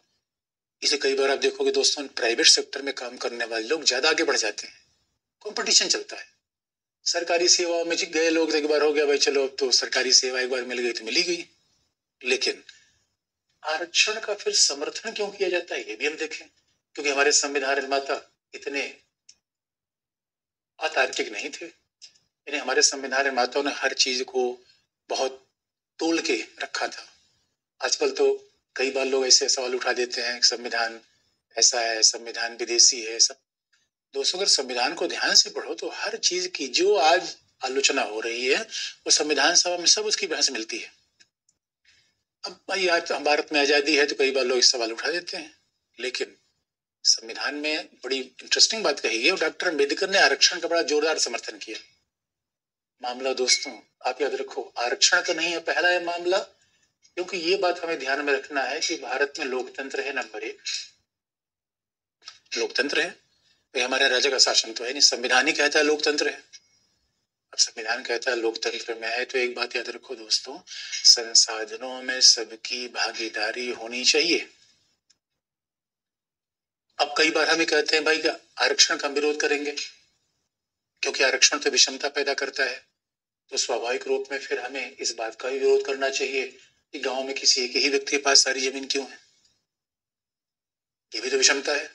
इसे कई बार आप देखोगे दोस्तों, प्राइवेट सेक्टर में काम करने वाले लोग ज्यादा आगे बढ़ जाते हैं, कंपटीशन चलता है। सरकारी सेवाओं में गए लोग, एक बार हो गया भाई चलो अब तो सरकारी सेवा एक बार मिल गई तो मिली गई, लेकिन आरक्षण का फिर समर्थन क्यों किया जाता है ये भी हम देखें। क्योंकि हमारे संविधान निर्माता इतने अतार्किक नहीं थे, यानी हमारे संविधान निर्माताओं ने हर चीज को बहुत तोल के रखा था। आजकल तो कई बार लोग ऐसे सवाल उठा देते हैं कि संविधान ऐसा है, संविधान विदेशी है। सब दोस्तों अगर संविधान को ध्यान से पढ़ो तो हर चीज की जो आज आलोचना हो रही है वो संविधान सभा में सब उसकी बहस मिलती है। अब भाई आज भारत में आजादी है तो कई बार लोग इस सवाल उठा देते हैं, लेकिन संविधान में बड़ी इंटरेस्टिंग बात कही है, डॉक्टर अम्बेडकर ने आरक्षण का बड़ा जोरदार समर्थन किया। मामला दोस्तों आप याद रखो, आरक्षण का नहीं है, पहला है मामला, क्योंकि ये बात हमें ध्यान में रखना है कि भारत में लोकतंत्र है, नंबर 1 लोकतंत्र है। तो हमारे राजा का शासन तो है नहीं, संविधान ही कहता है लोकतंत्र है। अब संविधान कहता है लोकतंत्र में है तो एक बात याद रखो दोस्तों, संसाधनों में सबकी भागीदारी होनी चाहिए। अब कई बार हमें कहते हैं भाई आरक्षण का विरोध करेंगे क्योंकि आरक्षण तो विषमता पैदा करता है, तो स्वाभाविक रूप में फिर हमें इस बात का भी विरोध करना चाहिए कि गांव में किसी एक ही व्यक्ति के पास सारी जमीन क्यों है, ये भी तो विषमता है।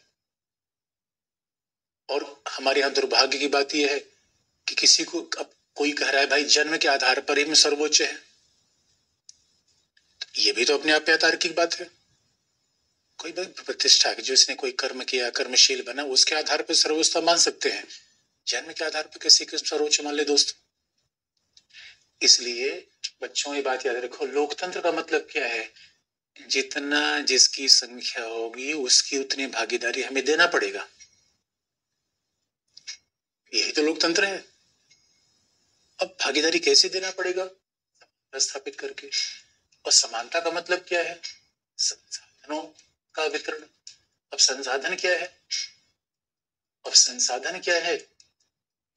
और हमारे यहाँ दुर्भाग्य की बात यह है कि किसी को, अब कोई कह रहा है भाई जन्म के आधार पर ही मैं सर्वोच्च है, तो ये भी तो अपने आप में अतार्किक बात है। कोई प्रतिष्ठा जो इसने कोई कर्म किया, कर्मशील बना, उसके आधार पर सर्वोच्चता मान सकते हैं, जन्म के आधार पर किसी को सर्वोच्च मान ले दोस्तों। इसलिए बच्चों ये बात याद रखो, लोकतंत्र का मतलब क्या है, जितना जिसकी संख्या होगी उसकी उतनी भागीदारी हमें देना पड़ेगा, यही तो लोकतंत्र है। अब भागीदारी कैसे देना पड़ेगा, स्थापित करके। और समानता का मतलब क्या है, संसाधनों का वितरण। अब संसाधन क्या है, अब संसाधन क्या है,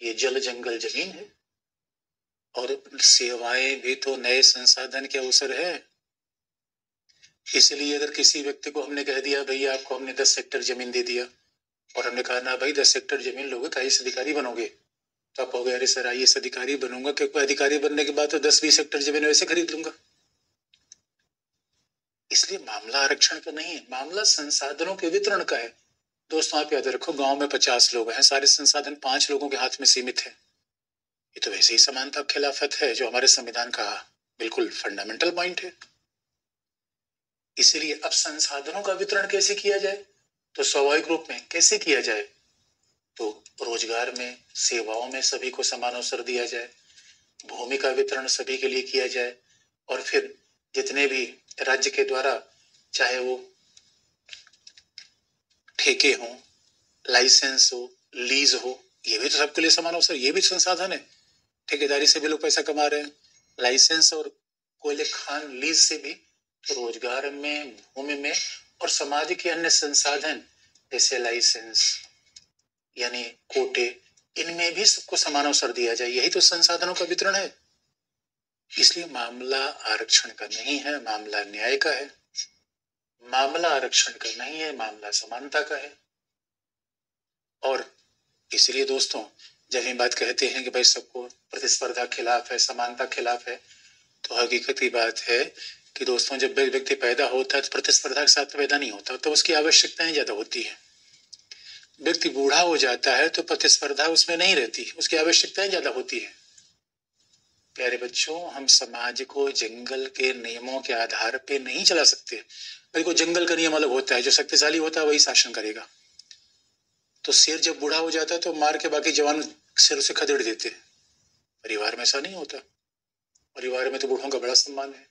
ये जल जंगल जमीन है, और सेवाएं भी तो नए संसाधन के अवसर है। इसलिए अगर किसी व्यक्ति को हमने कह दिया भैया आपको हमने 10 हेक्टेयर जमीन दे दिया, और हमने कहा ना भाई 10 हेक्टेयर जमीन लोगे तो IAS अधिकारी बनोगे, तो आप हो गए अरे सर IAS अधिकारी बनूंगा, क्योंकि अधिकारी बनने के बाद तो 10-20 हेक्टेयर जमीन वैसे खरीद लूंगा। इसलिए मामला आरक्षण का नहीं है, मामला संसाधनों के वितरण का है। दोस्तों आप याद रखो, गांव में 50 लोग हैं, सारे संसाधन 5 लोगों के हाथ में सीमित है, ये तो वैसे ही समानता खिलाफत है जो हमारे संविधान का बिल्कुल फंडामेंटल पॉइंट है। इसीलिए अब संसाधनों का वितरण कैसे किया जाए, तो स्वाभाविक रूप में कैसे किया जाए, तो रोजगार में, सेवाओं में सभी को समान अवसर दिया जाए, भूमि का वितरण सभी के लिए किया जाए, और फिर जितने भी राज्य के द्वारा चाहे वो ठेके हो, लाइसेंस हो, लीज हो, ये भी तो सबके लिए समान अवसर, ये भी संसाधन है। ठेकेदारी से भी लोग पैसा कमा रहे हैं, लाइसेंस और कोयले खान लीज से भी, तो रोजगार में, भूमि में, और समाज के अन्य संसाधन जैसे लाइसेंस यानी कोटे, इनमें भी सबको समान अवसर दिया जाए, यही तो संसाधनों का वितरण है। इसलिए मामला आरक्षण का नहीं है, मामला न्याय का है। मामला आरक्षण का नहीं है, मामला समानता का है। और इसलिए दोस्तों जब हम बात कहते हैं कि भाई सबको प्रतिस्पर्धा खिलाफ है, समानता खिलाफ है, तो हकीकत की बात है कि दोस्तों जब व्यक्ति पैदा होता है तो प्रतिस्पर्धा के साथ पैदा नहीं होता, तो उसकी आवश्यकताएं ज्यादा होती है। व्यक्ति बूढ़ा हो जाता है तो प्रतिस्पर्धा उसमें नहीं रहती, उसकी आवश्यकताएं ज्यादा होती है। प्यारे बच्चों, हम समाज को जंगल के नियमों के आधार पे नहीं चला सकते। देखो जंगल का नियम अलग होता है, जो शक्तिशाली होता है वही शासन करेगा। तो शेर जब बूढ़ा हो जाता है तो मार के बाकी जवान शेर उसे खदेड़ देते हैं। परिवार में ऐसा नहीं होता, परिवार में तो बूढ़ों का बड़ा सम्मान है।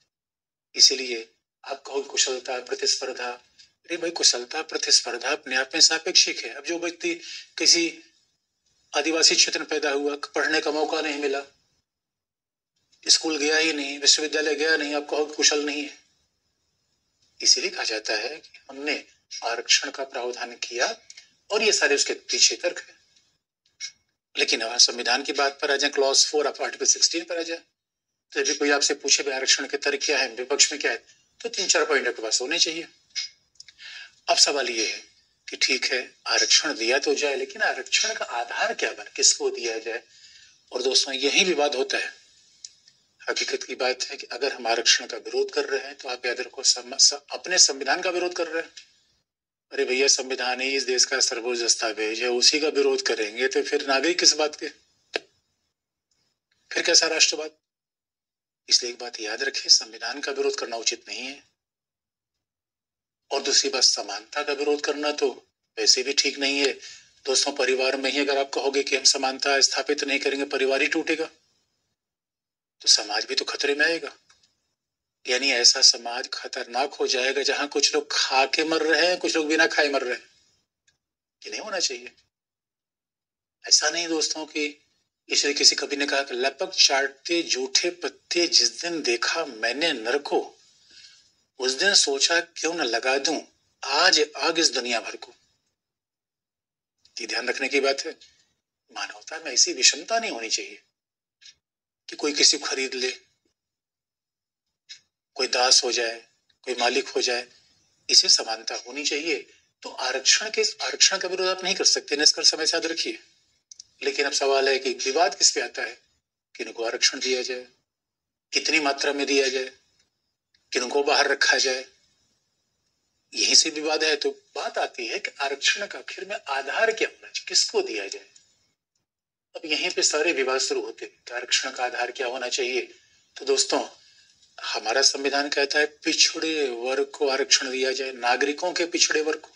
इसीलिए आप कहो कुशलता प्रतिस्पर्धा, अरे भाई कुशलता प्रतिस्पर्धा अपने आप में सापेक्षिक है। अब जो व्यक्ति किसी आदिवासी क्षेत्र में पैदा हुआ, पढ़ने का मौका नहीं मिला, स्कूल गया ही नहीं, विश्वविद्यालय गया नहीं, आप कहो कुशल नहीं है, इसीलिए कहा जाता है कि हमने आरक्षण का प्रावधान किया और ये सारे उसके पीछे तर्क है। लेकिन अब संविधान की बात पर आ जाए, क्लॉज 4 ऑफ आर्टिकल 16 पर आ जाए, तो यदि कोई आपसे पूछे भाई आरक्षण के तर्क क्या है, विपक्ष में क्या है, तो 3-4 पॉइंट आपके पास होने चाहिए। अब सवाल ये है कि ठीक है आरक्षण दिया तो जाए, लेकिन आरक्षण का आधार क्या बने, किसको दिया जाए। और दोस्तों यही विवाद होता है। हकीकत की बात है कि अगर हम आरक्षण का विरोध कर रहे हैं तो आप याद रखो अपने संविधान का विरोध कर रहे हैं। अरे भैया संविधान ही इस देश का सर्वोच्च दस्तावेज है, उसी का विरोध करेंगे तो फिर नागरिक किस बात के, फिर कैसा राष्ट्रवाद। इसलिए एक बात याद रखें, संविधान का विरोध करना उचित नहीं है। और दूसरी बात, समानता का विरोध करना तो वैसे भी ठीक नहीं है। दोस्तों परिवार में ही अगर आप कहोगे कि हम समानता स्थापित नहीं करेंगे, परिवार ही टूटेगा, तो समाज भी तो खतरे में आएगा। यानी ऐसा समाज खतरनाक हो जाएगा जहां कुछ लोग खा के मर रहे हैं, कुछ लोग बिना खाए मर रहे हैं। ये नहीं होना चाहिए। ऐसा नहीं दोस्तों कि इसलिए किसी कवि ने कहा कि लपक चाटते जूठे पत्ते जिस दिन देखा मैंने नर को, उस दिन सोचा क्यों न लगा दूं आज आग इस दुनिया भर को। ये ध्यान रखने की बात है। मानवता में ऐसी विषमता नहीं होनी चाहिए कि कोई किसी को खरीद ले, कोई दास हो जाए, कोई मालिक हो जाए। इसे समानता होनी चाहिए। तो आरक्षण का विरोध आप नहीं कर सकते, निष्कर्ष समय से याद रखिए। लेकिन अब सवाल है कि विवाद किस पे आता है, किनको आरक्षण दिया जाए, कितनी मात्रा में दिया जाए, किनको बाहर रखा जाए, यही से विवाद है। तो बात आती है कि आरक्षण का आखिर में आधार क्या होना चाहिए, किसको दिया जाए। अब यहीं पे सारे विवाद शुरू होते हैं कि आरक्षण का आधार क्या होना चाहिए। तो दोस्तों हमारा संविधान कहता है पिछड़े वर्ग को आरक्षण दिया जाए, नागरिकों के पिछड़े वर्ग को।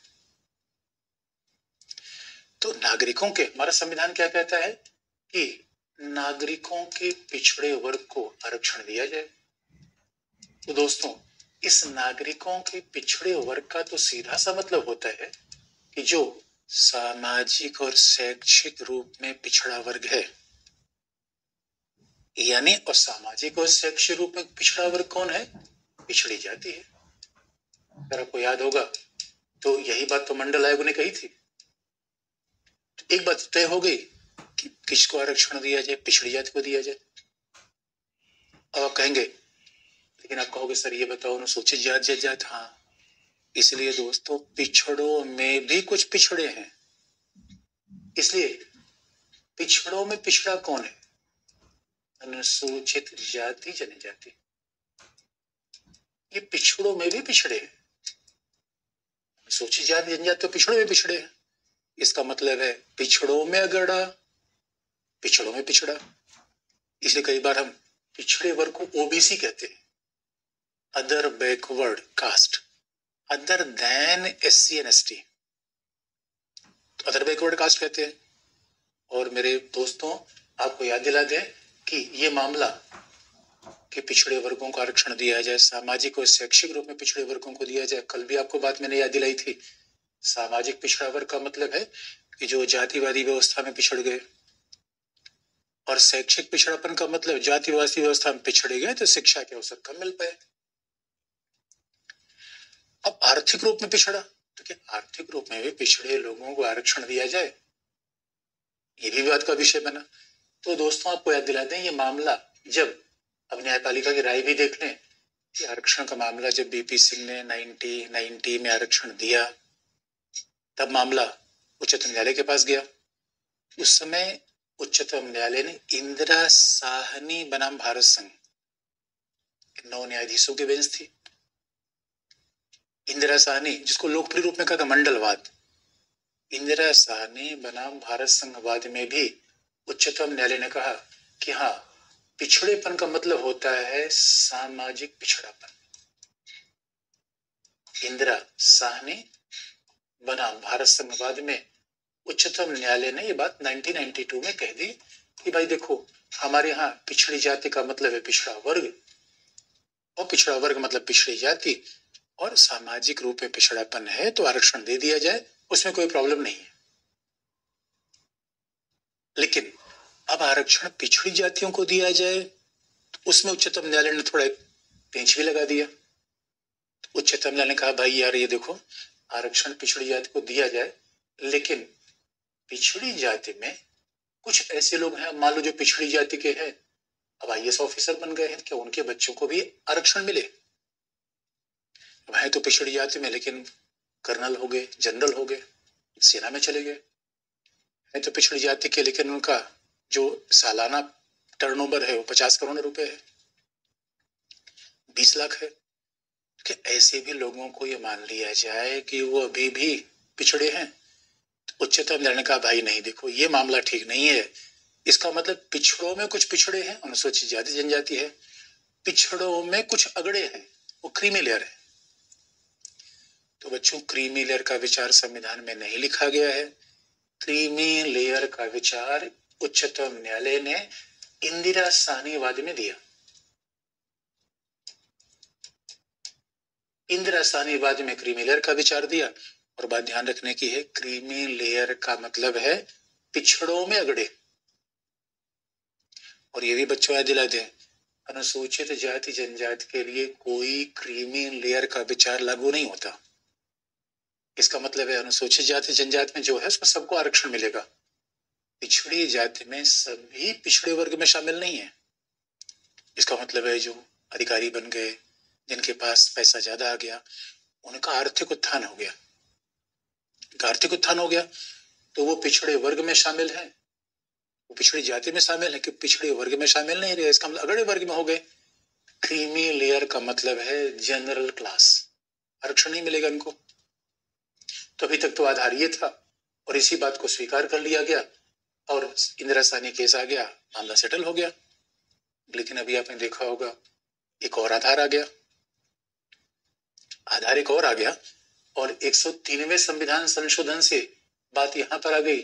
तो नागरिकों के, हमारा संविधान क्या कहता है कि नागरिकों के पिछड़े वर्ग को आरक्षण दिया जाए। तो दोस्तों इस नागरिकों के पिछड़े वर्ग का तो सीधा सा मतलब होता है कि जो सामाजिक और शैक्षिक रूप में पिछड़ा वर्ग है। यानी और सामाजिक और शैक्षिक रूप में पिछड़ा वर्ग कौन है, पिछड़ी जाति है। अगर आपको याद होगा तो यही बात तो मंडल आयोग ने कही थी। तो एक बात तय हो गई कि किसको आरक्षण दिया जाए, पिछड़ी जाति को दिया जाए। अब आप कहेंगे, लेकिन आप कहोगे सर ये बताओ अनुसूचित जाति। हाँ, इसलिए दोस्तों पिछड़ों में भी कुछ पिछड़े हैं। इसलिए पिछड़ों में पिछड़ा कौन है, अनुसूचित जाति जनजाति। ये पिछड़ों में भी पिछड़े हैं। अनुसूचित जाति जनजाति तो पिछड़ों में पिछड़े हैं। इसका मतलब है पिछड़ों में अगड़ा, पिछड़ों में पिछड़ा। इसलिए कई बार हम पिछड़े वर्ग को ओबीसी कहते हैं, other backward caste, other than SC and ST, other backward caste कहते हैं। और मेरे दोस्तों आपको याद दिला दें कि ये मामला कि पिछड़े वर्गों को आरक्षण दिया जाए, सामाजिक और शैक्षिक रूप में पिछड़े वर्गों को दिया जाए, कल भी आपको बात मैंने याद दिलाई थी। सामाजिक पिछड़ा वर्ग का मतलब है कि जो जातिवादी व्यवस्था में पिछड़ गए, और शैक्षिक पिछड़ापन का मतलब जातिवादी व्यवस्था में पिछड़े गए तो शिक्षा के अवसर कम मिल पाए। अब आर्थिक रूप में पिछड़ा, तो क्या आर्थिक रूप में भी पिछड़े लोगों को आरक्षण दिया जाए, ये भी विवाद का विषय बना। तो दोस्तों आपको याद दिला दें, ये मामला जब अब न्यायपालिका की राय भी देख लें कि आरक्षण का मामला जब बीपी सिंह ने 1990 में आरक्षण दिया, तब मामला उच्चतम न्यायालय के पास गया। उस समय उच्चतम न्यायालय ने इंदिरा साहनी बनाम भारत संघ, 9 न्यायाधीशों की बेंच थी। इंदिरा साहनी, जिसको लोकप्रिय रूप में कहा मंडलवाद, इंदिरा साहनी बनाम भारत संघवाद में भी उच्चतम न्यायालय ने कहा कि हाँ, पिछड़ेपन का मतलब होता है सामाजिक पिछड़ापन। इंदिरा साहनी बनाम भारत संघवाद में उच्चतम न्यायालय ने ये बात 1992 में कह दी कि भाई देखो, हमारे यहाँ पिछड़ी जाति का मतलब है पिछड़ा वर्ग, और पिछड़ा वर्ग मतलब पिछड़ी जाति, और सामाजिक रूप में पिछड़ापन है तो आरक्षण दे दिया जाए, उसमें कोई प्रॉब्लम नहीं है। लेकिन अब आरक्षण पिछड़ी जातियों को दिया जाए तो उसमें उच्चतम न्यायालय ने थोड़ा पेंच भी लगा दिया। उच्चतम न्यायालय ने कहा भाई यार ये देखो, आरक्षण पिछड़ी जाति को दिया जाए, लेकिन पिछड़ी जाति में कुछ ऐसे लोग हैं, मान लो जो पिछड़ी जाति के हैं, अब आईएएस ऑफिसर बन गए हैं, क्या उनके बच्चों को भी आरक्षण मिले? वह तो पिछड़ी जाति में, लेकिन कर्नल हो गए, जनरल हो गए, सेना में चले गए। है तो पिछड़ी जाति के, लेकिन उनका जो सालाना टर्नओवर है वो 50 करोड़ रुपए है, 20 लाख है। कि ऐसे भी लोगों को ये मान लिया जाए कि वो अभी भी पिछड़े हैं? तो उच्चतम न्यायालय ने कहा भाई नहीं, देखो ये मामला ठीक नहीं है। इसका मतलब पिछड़ों में कुछ पिछड़े हैं, अनुसूचित जाति जनजाति है, पिछड़ों में कुछ अगड़े हैं, वो क्रीमी लेयर है। तो बच्चों, क्रीमी लेयर का विचार संविधान में नहीं लिखा गया है। क्रीमी लेयर का विचार उच्चतम न्यायालय ने इंदिरा साहनीवाद में दिया। इंदिरा साहनीवाद में क्रीमी लेयर का विचार दिया। और बात ध्यान रखने की है, क्रीमी लेयर का मतलब है पिछड़ों में अगड़े। और ये भी बच्चों याद दिला दें, अनुसूचित जाति जनजाति के लिए कोई क्रीमी लेयर का विचार लागू नहीं होता। इसका मतलब है अनुसूचित जाति जनजाति में जो है उसको सबको आरक्षण मिलेगा, पिछड़ी जाति में सभी पिछड़े वर्ग में शामिल नहीं है। इसका मतलब है जो अधिकारी बन गए, जिनके पास पैसा ज्यादा आ गया, उनका आर्थिक उत्थान हो गया, आर्थिक उत्थान हो गया तो वो पिछड़े वर्ग में शामिल है, वो पिछड़ी जाति में शामिल है, कि पिछड़े वर्ग में शामिल नहीं रहे, इसका मतलब अगड़े वर्ग में हो गए। क्रीमी लेयर का मतलब है जनरल क्लास, आरक्षण नहीं मिलेगा इनको। तो अभी तक तो आधार ये था और इसी बात को स्वीकार कर लिया गया और इंदिरा साहनी केस आ गया, मामला सेटल हो गया। लेकिन अभी आपने देखा होगा एक और आधार आ गया, आधार एक और आ गया, और 103वें संविधान संशोधन से बात यहां पर आ गई।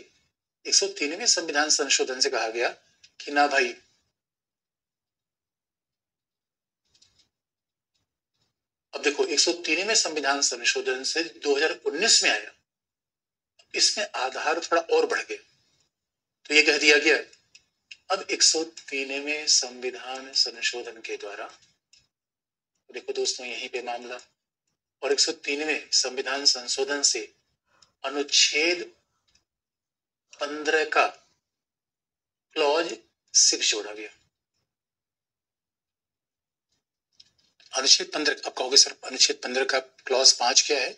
103वें संविधान संशोधन से कहा गया कि ना भाई, अब देखो 103वें संविधान संशोधन से 2019 में आया, इसमें आधार थोड़ा और बढ़ गया। तो ये कह दिया गया अब 103वें संविधान संशोधन के द्वारा, देखो दोस्तों यहीं पे मामला, और 103वें संविधान संशोधन से अनुच्छेद 15 का क्लॉज 6 जोड़ा गया। अनुच्छेद 15, आप कहोगे सर अनुच्छेद 15 का क्लॉज 5 क्या है?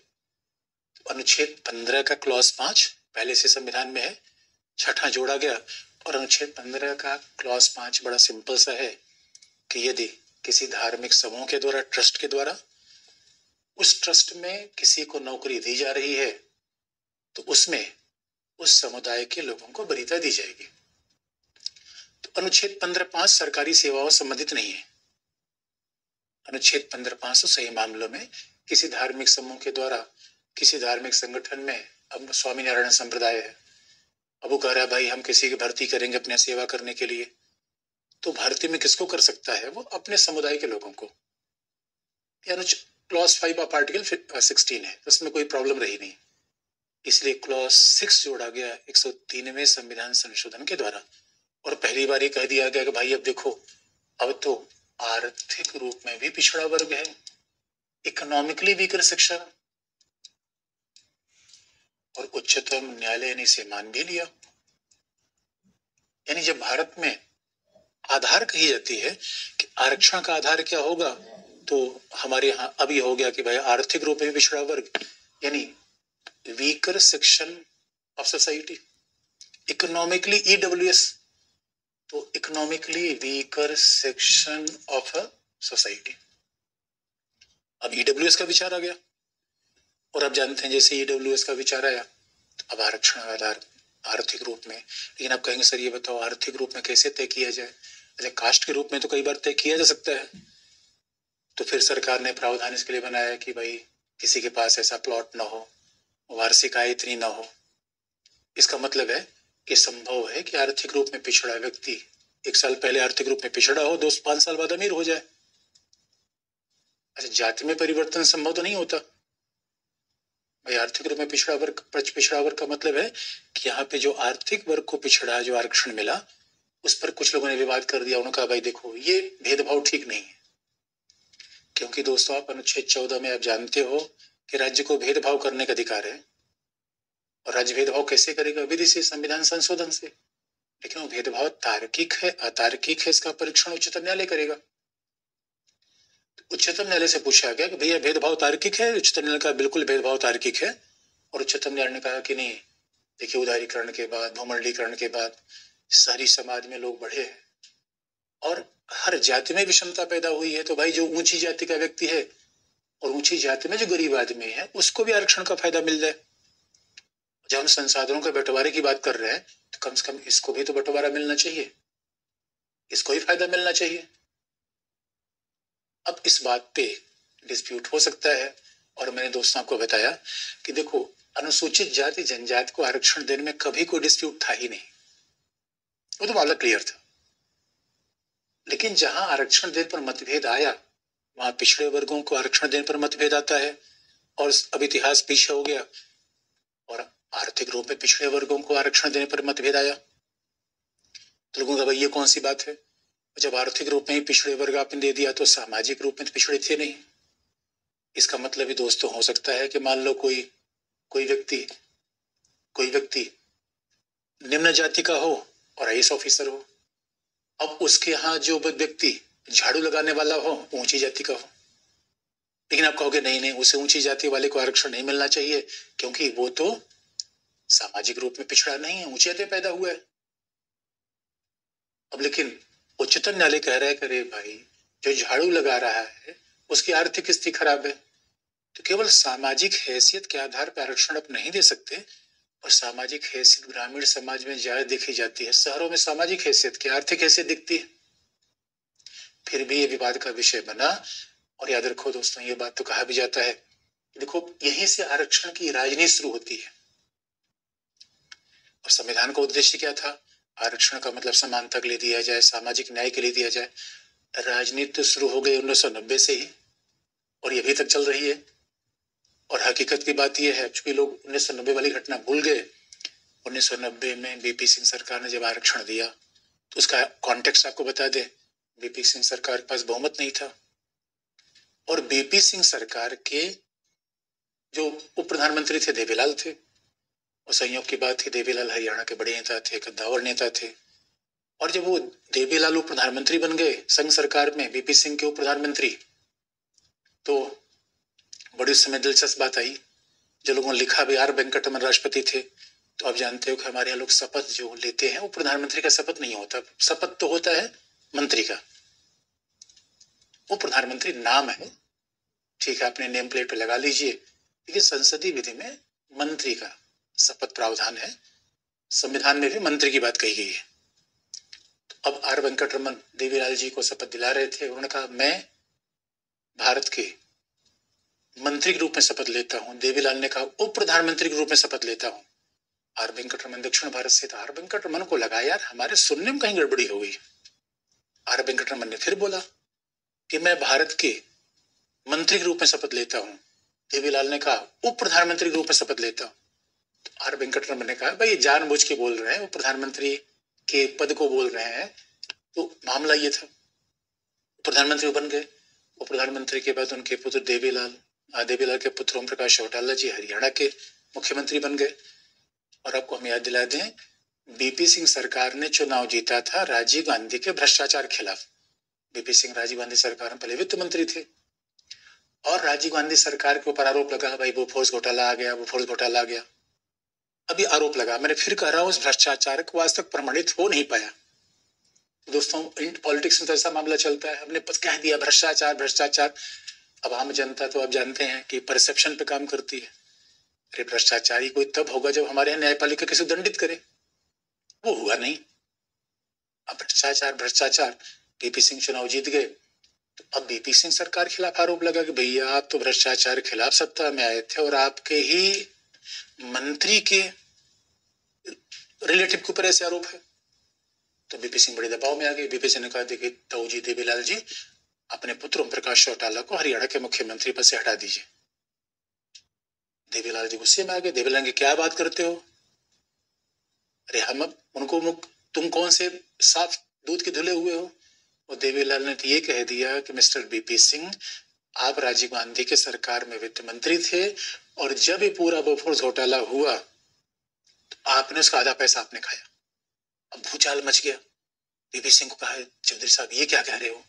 तो अनुच्छेद 15 का क्लॉज 5 पहले से संविधान में है, छठा जोड़ा गया। और अनुच्छेद 15 का क्लॉज 5 बड़ा सिंपल सा है कि यदि किसी धार्मिक समूह के द्वारा, ट्रस्ट के द्वारा, उस ट्रस्ट में किसी को नौकरी दी जा रही है तो उसमें उस समुदाय के लोगों को वरीयता दी जाएगी। तो अनुच्छेद 15(5) सरकारी सेवाओं संबंधित नहीं है। अनुच्छेद 15(5) तो सही मामलों में किसी धार्मिक समूह के द्वारा, किसी धार्मिक संगठन में, अब स्वामीनारायण संप्रदाय है, अब वो कह रहा है भाई हम किसी की भर्ती करेंगे अपने सेवा करने के लिए, तो भर्ती में किसको कर सकता है? वो अपने समुदाय के लोगों को। क्लॉज 5 ऑफ आर्टिकल 16 है, उसमें कोई प्रॉब्लम रही नहीं, इसलिए क्लॉज 6 जोड़ा गया 103वें संविधान संशोधन के द्वारा। और पहली बार ये कह दिया गया कि भाई अब देखो, अब तो आर्थिक रूप में भी पिछड़ा वर्ग है, इकोनॉमिकली वीकर सेक्शन, और उच्चतम न्यायालय ने इसे मान भी लिया। यानी जब भारत में आधार कही जाती है कि आरक्षण का आधार क्या होगा, तो हमारे यहाँ अभी हो गया कि भाई आर्थिक रूप में पिछड़ा वर्ग, यानी weaker section of society, economically EWS, तो economically weaker section of society. अब ईडब्ल्यूएस का विचार आ गया, और अब जानते हैं जैसे ईडब्ल्यूएस का विचार आया तो अब आरक्षण आधार आर्थिक रूप में। लेकिन आप कहेंगे सर ये बताओ आर्थिक रूप में कैसे तय किया जाए? अच्छा, कास्ट के रूप में तो कई बार तय किया जा सकता है, तो फिर सरकार ने प्रावधान इसके लिए बनाया कि भाई किसी के पास ऐसा प्लॉट ना हो, वार्षिक आय इतनी ना हो। इसका मतलब है कि संभव है कि आर्थिक रूप में पिछड़ा व्यक्ति 1 साल पहले आर्थिक रूप में पिछड़ा हो, 2-5 साल बाद अमीर हो जाए। अच्छा, जाति में परिवर्तन संभव तो नहीं होता भाई। आर्थिक रूप में पिछड़ा वर्ग का मतलब है कि यहाँ पे जो आर्थिक वर्ग को पिछड़ा जो आरक्षण मिला, उस पर कुछ लोगों ने विवाद कर दिया। उन्होंने कहा भाई देखो ये भेदभाव ठीक नहीं है, क्योंकि दोस्तों आप अनुच्छेद 14 में आप जानते हो कि राज्य को भेदभाव करने का अधिकार है, और राज्य भेदभाव कैसे करेगा? विधि से, संविधान संशोधन से। लेकिन वो भेदभाव तार्किक है अतार्किक है, इसका परीक्षण उच्चतम न्यायालय करेगा। उच्चतम न्यायालय से पूछा गया कि भैया भेदभाव तार्किक है? उच्चतम न्यायालय का बिल्कुल भेदभाव तार्किक है। और उच्चतम न्यायालय ने कहा कि नहीं, देखिए उदारीकरण के बाद, भूमंडलीकरण के बाद शहरी समाज में लोग बढ़े हैं और हर जाति में विषमता पैदा हुई है, तो भाई जो ऊंची जाति का व्यक्ति है और ऊंची जाति में जो गरीब आदमी है उसको भी आरक्षण का फायदा मिल जाए। जब हम संसाधनों के बंटवारे की बात कर रहे हैं तो कम से कम इसको भी तो बंटवारा मिलना चाहिए, इसको ही फायदा मिलना चाहिए। अब इस बात पे डिस्प्यूट हो सकता है, और मैंने दोस्तों आपको बताया कि देखो अनुसूचित जाति जनजाति को आरक्षण देने में कभी कोई डिस्प्यूट था ही नहीं, वो तो मामला क्लियर था। लेकिन जहां आरक्षण देने पर मतभेद आया वहां पिछड़े वर्गों को आरक्षण देने पर मतभेद आता है, और अब इतिहास पीछे हो गया और आर्थिक रूप में पिछड़े वर्गों को आरक्षण देने पर मतभेद आया। तो लोगों का भाई ये कौन सी बात है? जब आर्थिक रूप में ही पिछड़े वर्ग आपने दे दिया तो सामाजिक रूप में तो पिछड़े थे नहीं। इसका मतलब भी दोस्तों हो सकता है कि मान लो कोई व्यक्ति निम्न जाति का हो और आईएएस ऑफिसर हो, अब उसके यहाँ जो व्यक्ति झाड़ू लगाने वाला हो ऊंची जाति का हो, लेकिन आप कहोगे नहीं नहीं, उसे ऊंची जाति वाले को आरक्षण नहीं मिलना चाहिए क्योंकि वो तो सामाजिक रूप में पिछड़ा नहीं है, ऊंची जाति पैदा हुआ है। अब लेकिन उच्चतम न्यायालय कह रहा है कि अरे भाई जो झाड़ू लगा रहा है उसकी आर्थिक स्थिति खराब है, तो केवल सामाजिक हैसियत के आधार पर आरक्षण आप नहीं दे सकते। और सामाजिक हैसियत ग्रामीण समाज में ज्यादा देखी जाती है, शहरों में सामाजिक हैसियत की आर्थिक हैसियत दिखती है। फिर भी ये विवाद का विषय बना। और याद रखो दोस्तों, ये बात तो कहा भी जाता है, देखो यहीं से आरक्षण की राजनीति शुरू होती है। और संविधान का उद्देश्य क्या था? आरक्षण का मतलब समानता के लिए दिया जाए, सामाजिक न्याय के लिए दिया जाए। राजनीति तो शुरू हो गई 1990 से ही और ये अभी तक चल रही है। और हकीकत की बात यह है, चूंकि लोग 1990 वाली घटना भूल गए, 1990 में बीपी सिंह सरकार ने जब आरक्षण दिया तो उसका कॉन्टेक्स्ट आपको बता दें। बीपी सिंह सरकार के पास बहुमत नहीं था और बीपी सिंह सरकार के जो उप प्रधानमंत्री थे देवीलाल थे। और संयोग की बात थी, देवीलाल हरियाणा के बड़े नेता थे, कद्दावर नेता थे। और जब वो देवीलाल उप प्रधानमंत्री बन गए संघ सरकार में, बीपी सिंह के उप प्रधानमंत्री, तो बड़ी उस समय दिलचस्प बात आई, जो लोगों ने लिखा भी, आर वेंकटरमन राष्ट्रपति थे। तो आप जानते हो कि हमारे यहाँ लोग शपथ जो लेते हैं वो प्रधानमंत्री का शपथ नहीं होता, शपथ तो होता है मंत्री का। वो प्रधानमंत्री नाम है, ठीक है, अपने नेम प्लेट पे लगा लीजिए, लेकिन संसदीय विधि में मंत्री का शपथ प्रावधान है। संविधान में भी मंत्री की बात कही गई है। तो अब आर वेंकटरमन देवीलाल जी को शपथ दिला रहे थे। उन्होंने कहा मैं भारत के मंत्री के रूप में शपथ लेता हूं। देवीलाल ने कहा उप प्रधानमंत्री के रूप में शपथ लेता हूं। आर वेंकटरमन दक्षिण भारत से था। आर वेंकटरमन को लगा यार हमारे सुनने में कहीं गड़बड़ी हो गई। आर वेंकटरमन ने फिर बोला कि मैं भारत के मंत्री के रूप में शपथ लेता हूं। देवीलाल ने कहा उप प्रधानमंत्री के रूप में शपथ लेता हूं। तो आर वेंकटरमन ने कहा भाई जानबूझ के बोल रहे हैं, वो प्रधानमंत्री के पद को बोल रहे हैं। तो मामला ये था, प्रधानमंत्री बन गए। वो प्रधानमंत्री के बाद उनके पुत्र देवीलाल के पुत्र ओम प्रकाश चौटाला जी हरियाणा के मुख्यमंत्री बन गए। और आपको हम याद दिला दें, बीपी सिंह सरकार ने चुनाव जीता था राजीव गांधी के भ्रष्टाचार खिलाफ। बीपी सिंह राजीव गांधी सरकार में पहले वित्त मंत्री थे और राजीव गांधी सरकार के ऊपर आरोप लगा भाई बोफोर्स घोटाला आ गया, बोफोर्स घोटाला आ गया। अभी आरोप लगा, मैंने फिर कह रहा हूं, उस भ्रष्टाचार को आज तक प्रमाणित हो नहीं पाया। तो दोस्तों पॉलिटिक्स में तो ऐसा मामला चलता है, हमने कह दिया भ्रष्टाचार भ्रष्टाचार। अब आम जनता तो आप जानते हैं कि परसेप्शन पे काम करती है। अरे भ्रष्टाचारी कोई तब होगा जब हमारे यहाँ न्यायपालिका किसी दंडित करे, वो हुआ नहीं। अब भ्रष्टाचार भ्रष्टाचार, बीपी सिंह चुनाव जीत गए। तो अब बीपी सिंह सरकार के खिलाफ आरोप लगा कि भैया आप तो भ्रष्टाचार के खिलाफ सत्ता में आए थे और आपके ही मंत्री के रिलेटिव के ऊपर ऐसे आरोप है। तो बीपी सिंह बड़े दबाव में आ गए। बीपी सिंह ने कहा देखिए ताऊ जी देवीलाल जी, अपने पुत्र ओम प्रकाश चौटाला को हरियाणा के मुख्यमंत्री पद से हटा दीजिए। देवीलाल जी गुस्से में आ गए। देवीलाल जी क्या बात करते हो, अरे हम अब उनको तुम कौन से साफ दूध के धुले हुए हो। और देवीलाल ने तो ये कह दिया कि मिस्टर बीपी सिंह, आप राजीव गांधी के सरकार में वित्त मंत्री थे, और जब ये पूरा बोफोर्स घोटाला हुआ तो आपने उसका आधा पैसा आपने खाया। अब भूचाल मच गया। बीपी सिंह को कहा, चौधरी साहब ये क्या कह रहे हो?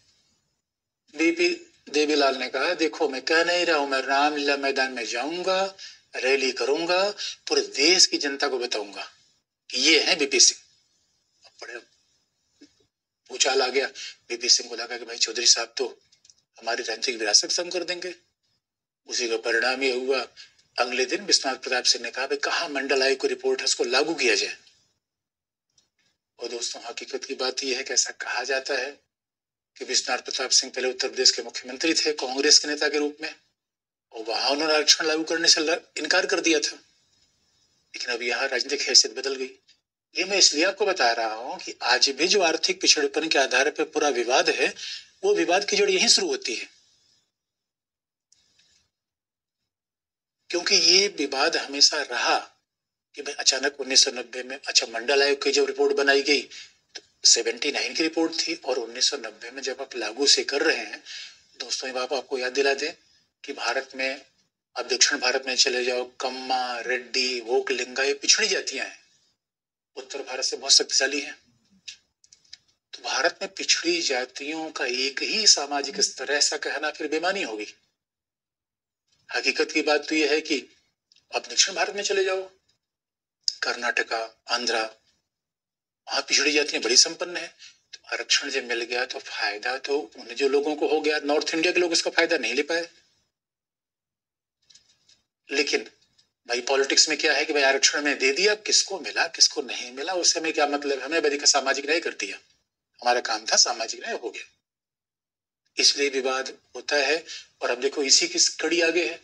बीपी देवीलाल ने कहा, देखो मैं कह नहीं रहा हूं, मैं रामलीला मैदान में जाऊंगा, रैली करूंगा, पूरे देश की जनता को बताऊंगा कि ये है बीपी सिंह। बड़े भूचाल आ गया। बीपी सिंह को लगा कि भाई चौधरी साहब तो हमारी राजनीतिक विरासत खत्म कर देंगे। उसी का परिणाम ये हुआ, अगले दिन विश्वनाथ प्रताप सिंह ने कहा, भाई कहा मंडल आयोग की रिपोर्ट है, उसको लागू किया जाए। और दोस्तों, हकीकत की बात यह है कि ऐसा कहा जाता है कि विश्वनाथ प्रताप सिंह पहले उत्तर प्रदेश के मुख्यमंत्री थे कांग्रेस के नेता के रूप में, और वहां उन्होंने आरक्षण लागू करने से इनकार कर दिया था। लेकिन अब यहाँ राजनीतिक हैसियत बदल गई। ये मैं इसलिए आपको बता रहा हूं कि आज भी जो आर्थिक पिछड़ेपन के आधार पर पूरा विवाद है, वो विवाद की जड़ यहीं शुरू होती है। क्योंकि ये विवाद हमेशा रहा कि भाई अचानक 1990 में, अच्छा मंडल आयोग की जब रिपोर्ट बनाई गई तो 79 की रिपोर्ट थी, और 1990 में जब आप लागू से कर रहे हैं, दोस्तों ये बात आपको याद दिला दें कि भारत में, आप दक्षिण भारत में चले जाओ, कम्मा, रेड्डी, वोक, लिंगा, ये पिछड़ी जातियां हैं, उत्तर भारत से बहुत शक्तिशाली हैं। तो भारत में पिछड़ी जातियों का एक ही सामाजिक स्तर है, ऐसा कहना फिर बेमानी होगी। हकीकत की बात तो यह है कि आप दक्षिण भारत में चले जाओ, कर्नाटका, आंध्रा, वहां पिछड़ी जातियां बड़ी संपन्न है। तो आरक्षण जब मिल गया तो फायदा तो उन जो लोगों को हो गया, नॉर्थ इंडिया के लोग इसका फायदा नहीं ले पाए। लेकिन भाई पॉलिटिक्स में क्या है कि भाई आरक्षण में दे दिया, किसको मिला किसको नहीं मिला उससे हमें क्या मतलब, हमें बड़ी सामाजिक न्याय कर दिया, हमारा काम था सामाजिक न्याय, हो गया। इसलिए विवाद होता है। और अब देखो इसी की कड़ी आगे है।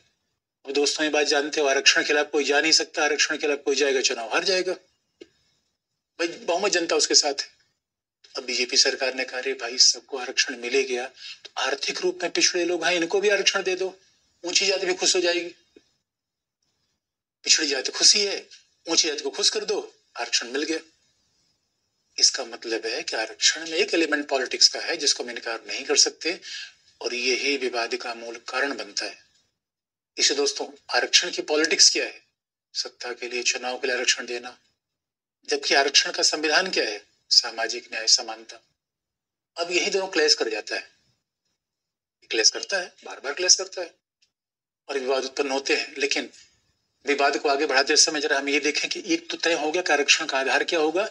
अब दोस्तों ये बात जानते हो, आरक्षण के खिलाफ कोई जा नहीं सकता, आरक्षण के खिलाफ कोई जाएगा चुनाव हार जाएगा, भाई बहुमत जनता उसके साथ है। अब बीजेपी सरकार ने कहा, रे भाई सबको आरक्षण मिले गया तो आर्थिक रूप में पिछड़े लोग हैं, इनको भी आरक्षण दे दो, ऊंची जाति भी खुश हो जाएगी। पिछड़ी जाति खुशी है, ऊंची जाति को खुश कर दो, आरक्षण मिल गया। इसका मतलब है कि आरक्षण में एक एलिमेंट पॉलिटिक्स का है जिसको हम इनकार नहीं कर सकते, और यही विवाद का मूल कारण बनता है। इसे दोस्तों, आरक्षण की पॉलिटिक्स क्या है? सत्ता के लिए, चुनाव के लिए आरक्षण देना, जबकि आरक्षण का संविधान क्या है? सामाजिक न्याय, समानता। अब यही दोनों क्लैश कर जाता है, क्लैश करता है, बार बार क्लैश करता है, और विवाद उत्पन्न होते हैं। लेकिन विवाद को आगे बढ़ाते समय जरा हम ये देखें कि एक तो तय हो गया कि आरक्षण का आधार क्या होगा,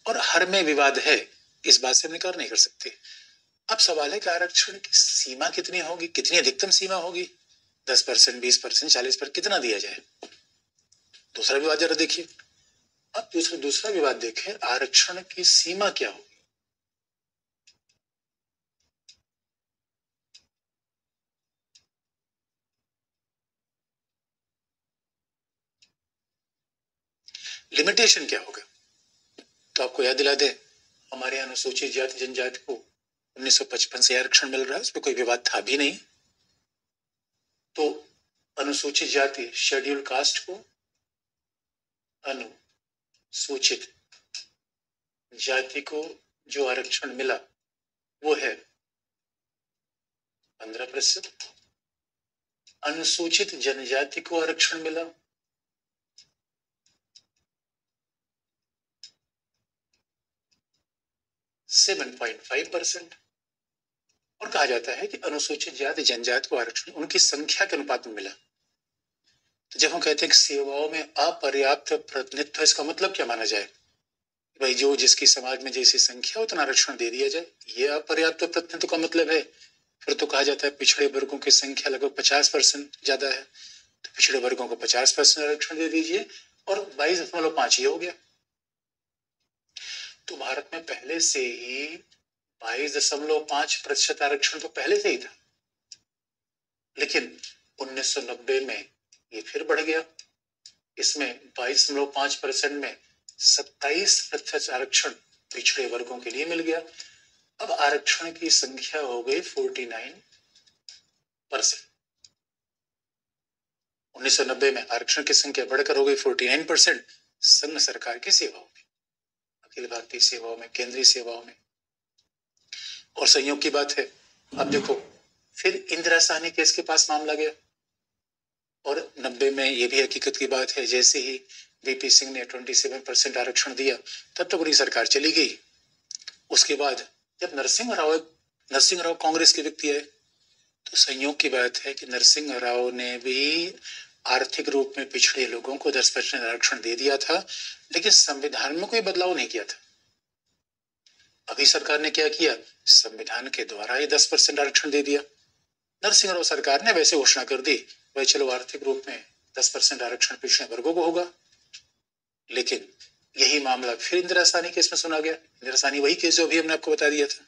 और हर में विवाद है, इस बात से हम इनकार नहीं कर सकते। अब सवाल है कि आरक्षण की सीमा कितनी होगी, कितनी अधिकतम सीमा होगी? 10%, 20%, 40%, कितना दिया जाए? दूसरा विवाद जरा देखिए। अब दूसरा विवाद देखें, आरक्षण की सीमा क्या होगी? लिमिटेशन क्या होगा? तो आपको याद दिला दे, हमारे अनुसूचित जाति जनजाति को 1955 से आरक्षण मिल रहा है, उसमें कोई विवाद था भी नहीं। तो अनुसूचित जाति, शेड्यूल कास्ट को अनुसूचित जाति को जो आरक्षण मिला वो है 15%, अनुसूचित जनजाति को आरक्षण मिला 7.5%, और कहा जाता है कि अनुसूचित जाति जनजाति को आरक्षण उनकी संख्या के अनुपात में मिला। तो जब हम कहते हैं कि सेवाओं में अपर्याप्त प्रतिनिधित्व, इसका मतलब क्या माना जाए? भाई जो जिसकी समाज में जैसी संख्या उतना आरक्षण दे दिया जाए, ये अपर्याप्त प्रतिनिधित्व का मतलब है। फिर तो कहा जाता है पिछड़े वर्गों की संख्या लगभग 50% ज्यादा है, तो पिछड़े वर्गों को 50% आरक्षण दे दीजिए, और 22.5 ये हो गया। तो भारत में पहले से ही 22.5% आरक्षण तो पहले से ही था, लेकिन 1990 में ये फिर बढ़ गया। इसमें 22.5% में 27% आरक्षण पिछड़े वर्गों के लिए मिल गया। अब आरक्षण की संख्या हो गई 49%। 1990 में आरक्षण की संख्या बढ़कर हो गई 49% संघ सरकार की सेवाओं में, अखिल भारतीय सेवाओं में, केंद्रीय सेवाओं में। और संयोग की बात है, अब देखो फिर इंदिरा साहनी केस के पास मामला गया और 90 में ये भी हकीकत की बात है, जैसे ही वीपी सिंह ने 27% आरक्षण दिया तब तक उनकी सरकार चली गई। उसके बाद जब नरसिंह राव कांग्रेस के व्यक्ति आए तो संयोग की बात है कि नरसिंह राव ने भी आर्थिक रूप में पिछड़े लोगों को 10% आरक्षण दे दिया था, लेकिन संविधान में कोई बदलाव नहीं किया था। अभी सरकार ने क्या किया, संविधान के द्वारा ही 10% आरक्षण दे दिया। नरसिंह राव सरकार ने वैसे घोषणा कर दी भाई चलो आर्थिक रूप में 10% आरक्षण पिछड़े वर्गों को होगा, लेकिन यही मामला फिर इंदिरा साहनी केस में सुना गया। इंदिरा साहनी वही केस जो अभी हमने आपको बता दिया था,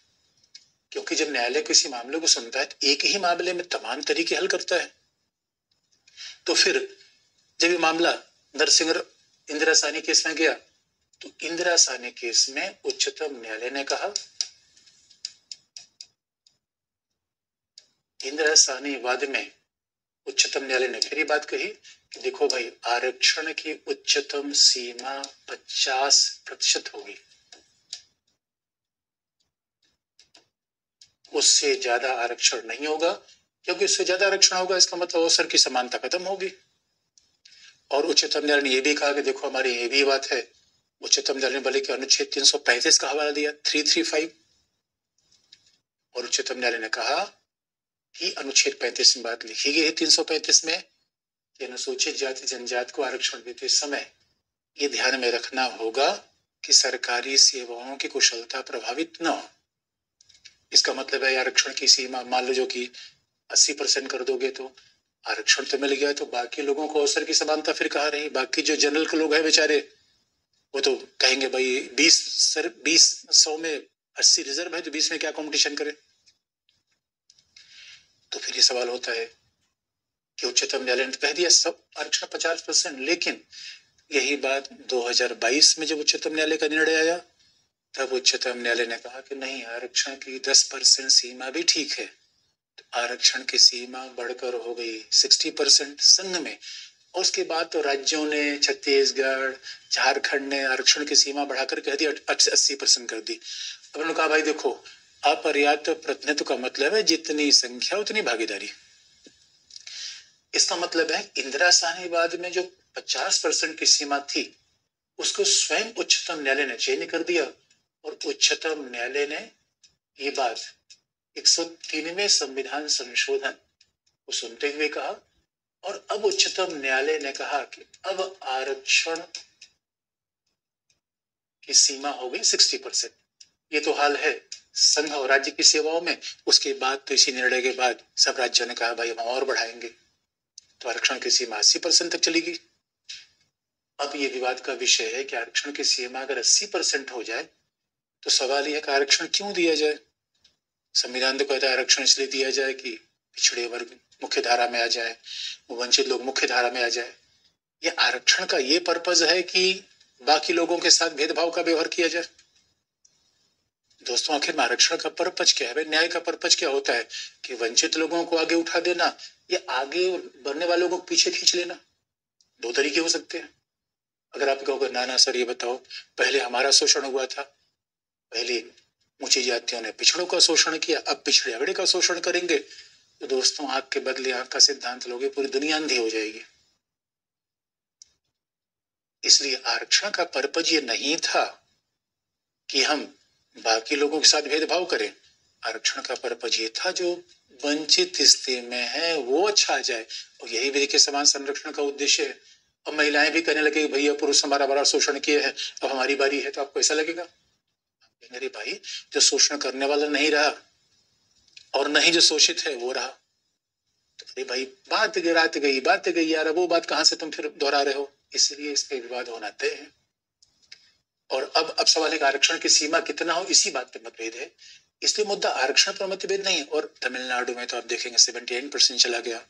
क्योंकि जब न्यायालय किसी मामले को सुनता है तो एक ही मामले में तमाम तरीके हल करता है। तो फिर जब ये मामला इंदिरा साहनी केस में गया तो इंदिरा साहनी केस में उच्चतम न्यायालय ने कहा, इंदिरा साहनी वाद में उच्चतम न्यायालय ने फिर ये बात कही कि देखो भाई आरक्षण की उच्चतम सीमा 50% होगी, उससे ज्यादा आरक्षण नहीं होगा, क्योंकि उससे ज्यादा आरक्षण होगा इसका मतलब अवसर की समानता खत्म होगी। और उच्चतम न्यायालय ने यह भी कहा कि देखो हमारी ये भी बात है, उच्चतम न्यायालय ने भले कि अनुच्छेद 335 का हवाला दिया 335, और उच्चतम न्यायालय ने कहा कि अनुच्छेद 35 में बात लिखी गई है 335 में कि अनुसूचित जाति जनजाति को आरक्षण देते समय ये ध्यान में रखना होगा कि सरकारी सेवाओं की कुशलता प्रभावित न हो। इसका मतलब है आरक्षण की सीमा मान लो जो कि 80% कर दोगे तो आरक्षण तो मिल गया, तो बाकी लोगों को अवसर की समानता फिर कहाँ रही। बाकी जो जनरल के लोग हैं बेचारे वो तो कहेंगे भाई 100 में 80 रिजर्व है तो 20 में क्या कंपटीशन करें। तो फिर ये सवाल होता है कि उच्चतम न्यायालय ने कह दिया सब आरक्षण 50%, लेकिन यही बात 2022 में जब उच्चतम न्यायालय का निर्णय आया तब उच्चतम न्यायालय ने कहा कि नहीं आरक्षण की 10% सीमा भी ठीक है। तो आरक्षण की सीमा बढ़कर हो गई 60% संघ में, और उसके बाद तो राज्यों ने छत्तीसगढ़ झारखंड ने आरक्षण की सीमा बढ़ाकर कह दी 80% कर दी। अब उन्होंने कहा भाई देखो अपर्याप्त प्रतिनिधित्व का मतलब है जितनी संख्या उतनी भागीदारी। इसका मतलब है इंदिरा साहनी वाद में जो 50% की सीमा थी उसको स्वयं उच्चतम न्यायालय ने चेंज कर दिया, और उच्चतम न्यायालय ने ये बात 103वें संविधान संशोधन को सुनते हुए कहा, और अब उच्चतम न्यायालय ने कहा कि अब आरक्षण की सीमा हो गई 60%। ये तो हाल है संघ और राज्य की सेवाओं में। उसके बाद तो इसी निर्णय के बाद सब राज्यों ने कहा भाई हम और बढ़ाएंगे, तो आरक्षण की सीमा 80% तक चली गई। अब ये विवाद का विषय है कि आरक्षण की सीमा अगर 80% हो जाए तो सवाल यह कि आरक्षण क्यों दिया जाए। संविधान तो कहता है आरक्षण इसलिए दिया जाए कि पिछड़े वर्ग मुख्य धारा में आ जाए, वंचित लोग मुख्य धारा में आ जाए। ये आरक्षण का ये पर्पज है कि बाकी लोगों के साथ भेदभाव का व्यवहार किया जाए। दोस्तों आखिर में आरक्षण का पर्पज क्या है, न्याय का पर्पज क्या होता है कि वंचित लोगों को आगे उठा देना या आगे बढ़ने वालों को पीछे खींच लेना। दो तरीके हो सकते हैं। अगर आप कहोगे ना ना सर ये बताओ पहले हमारा शोषण हुआ था, पहले ऊंची जातियों ने पिछड़ों का शोषण किया, अब पिछड़े अगड़े का शोषण करेंगे, तो दोस्तों आंख के बदले आंख का सिद्धांत लोगे पूरी दुनिया अंधी हो जाएगी। इसलिए आरक्षण का पर्पज ये नहीं था कि हम बाकी लोगों के साथ भेदभाव करें। आरक्षण का पर्पज ये था जो वंचित स्थिति में है वो अच्छा आ जाए, और यही विधि के समान संरक्षण का उद्देश्य है। अब महिलाएं भी कहने लगे भैया पुरुष हमारा बड़ा शोषण किए हैं, अब हमारी बारी है, तो आपको ऐसा लगेगा अरे भाई जो शोषण करने वाला नहीं रहा और नहीं जो शोषित है वो रहा, तो अरे भाई बात गई यार, वो बात कहां से तुम फिर दोहरा रहे हो। इसलिए इस पे विवाद होना तय है। और अब सवाल है आरक्षण की सीमा कितना हो, इसी बात पे मतभेद है। इसलिए मुद्दा आरक्षण पर मतभेद नहीं है। और तमिलनाडु में तो आप देखेंगे 78% चला गया,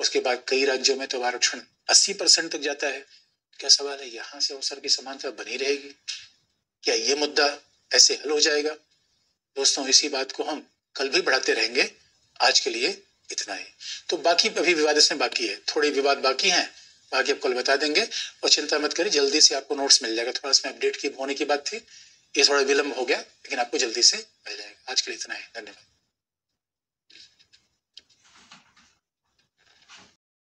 उसके बाद कई राज्यों में तो आरक्षण 80% तक जाता है। क्या सवाल है यहाँ से अवसर की समानता बनी रहेगी, क्या ये मुद्दा ऐसे हल हो जाएगा? दोस्तों इसी बात को हम कल भी बढ़ाते रहेंगे। आज के लिए इतना ही। तो बाकी अभी विवाद इसमें बाकी है, थोड़े विवाद बाकी हैं, बाकी आप कल बता देंगे। और चिंता मत करिए, जल्दी से आपको नोट्स मिल जाएगा। थोड़ा इसमें अपडेट की होने की बात थी, ये थोड़ा विलंब हो गया, लेकिन आपको जल्दी से मिल जाएगा। आज के लिए इतना ही, धन्यवाद।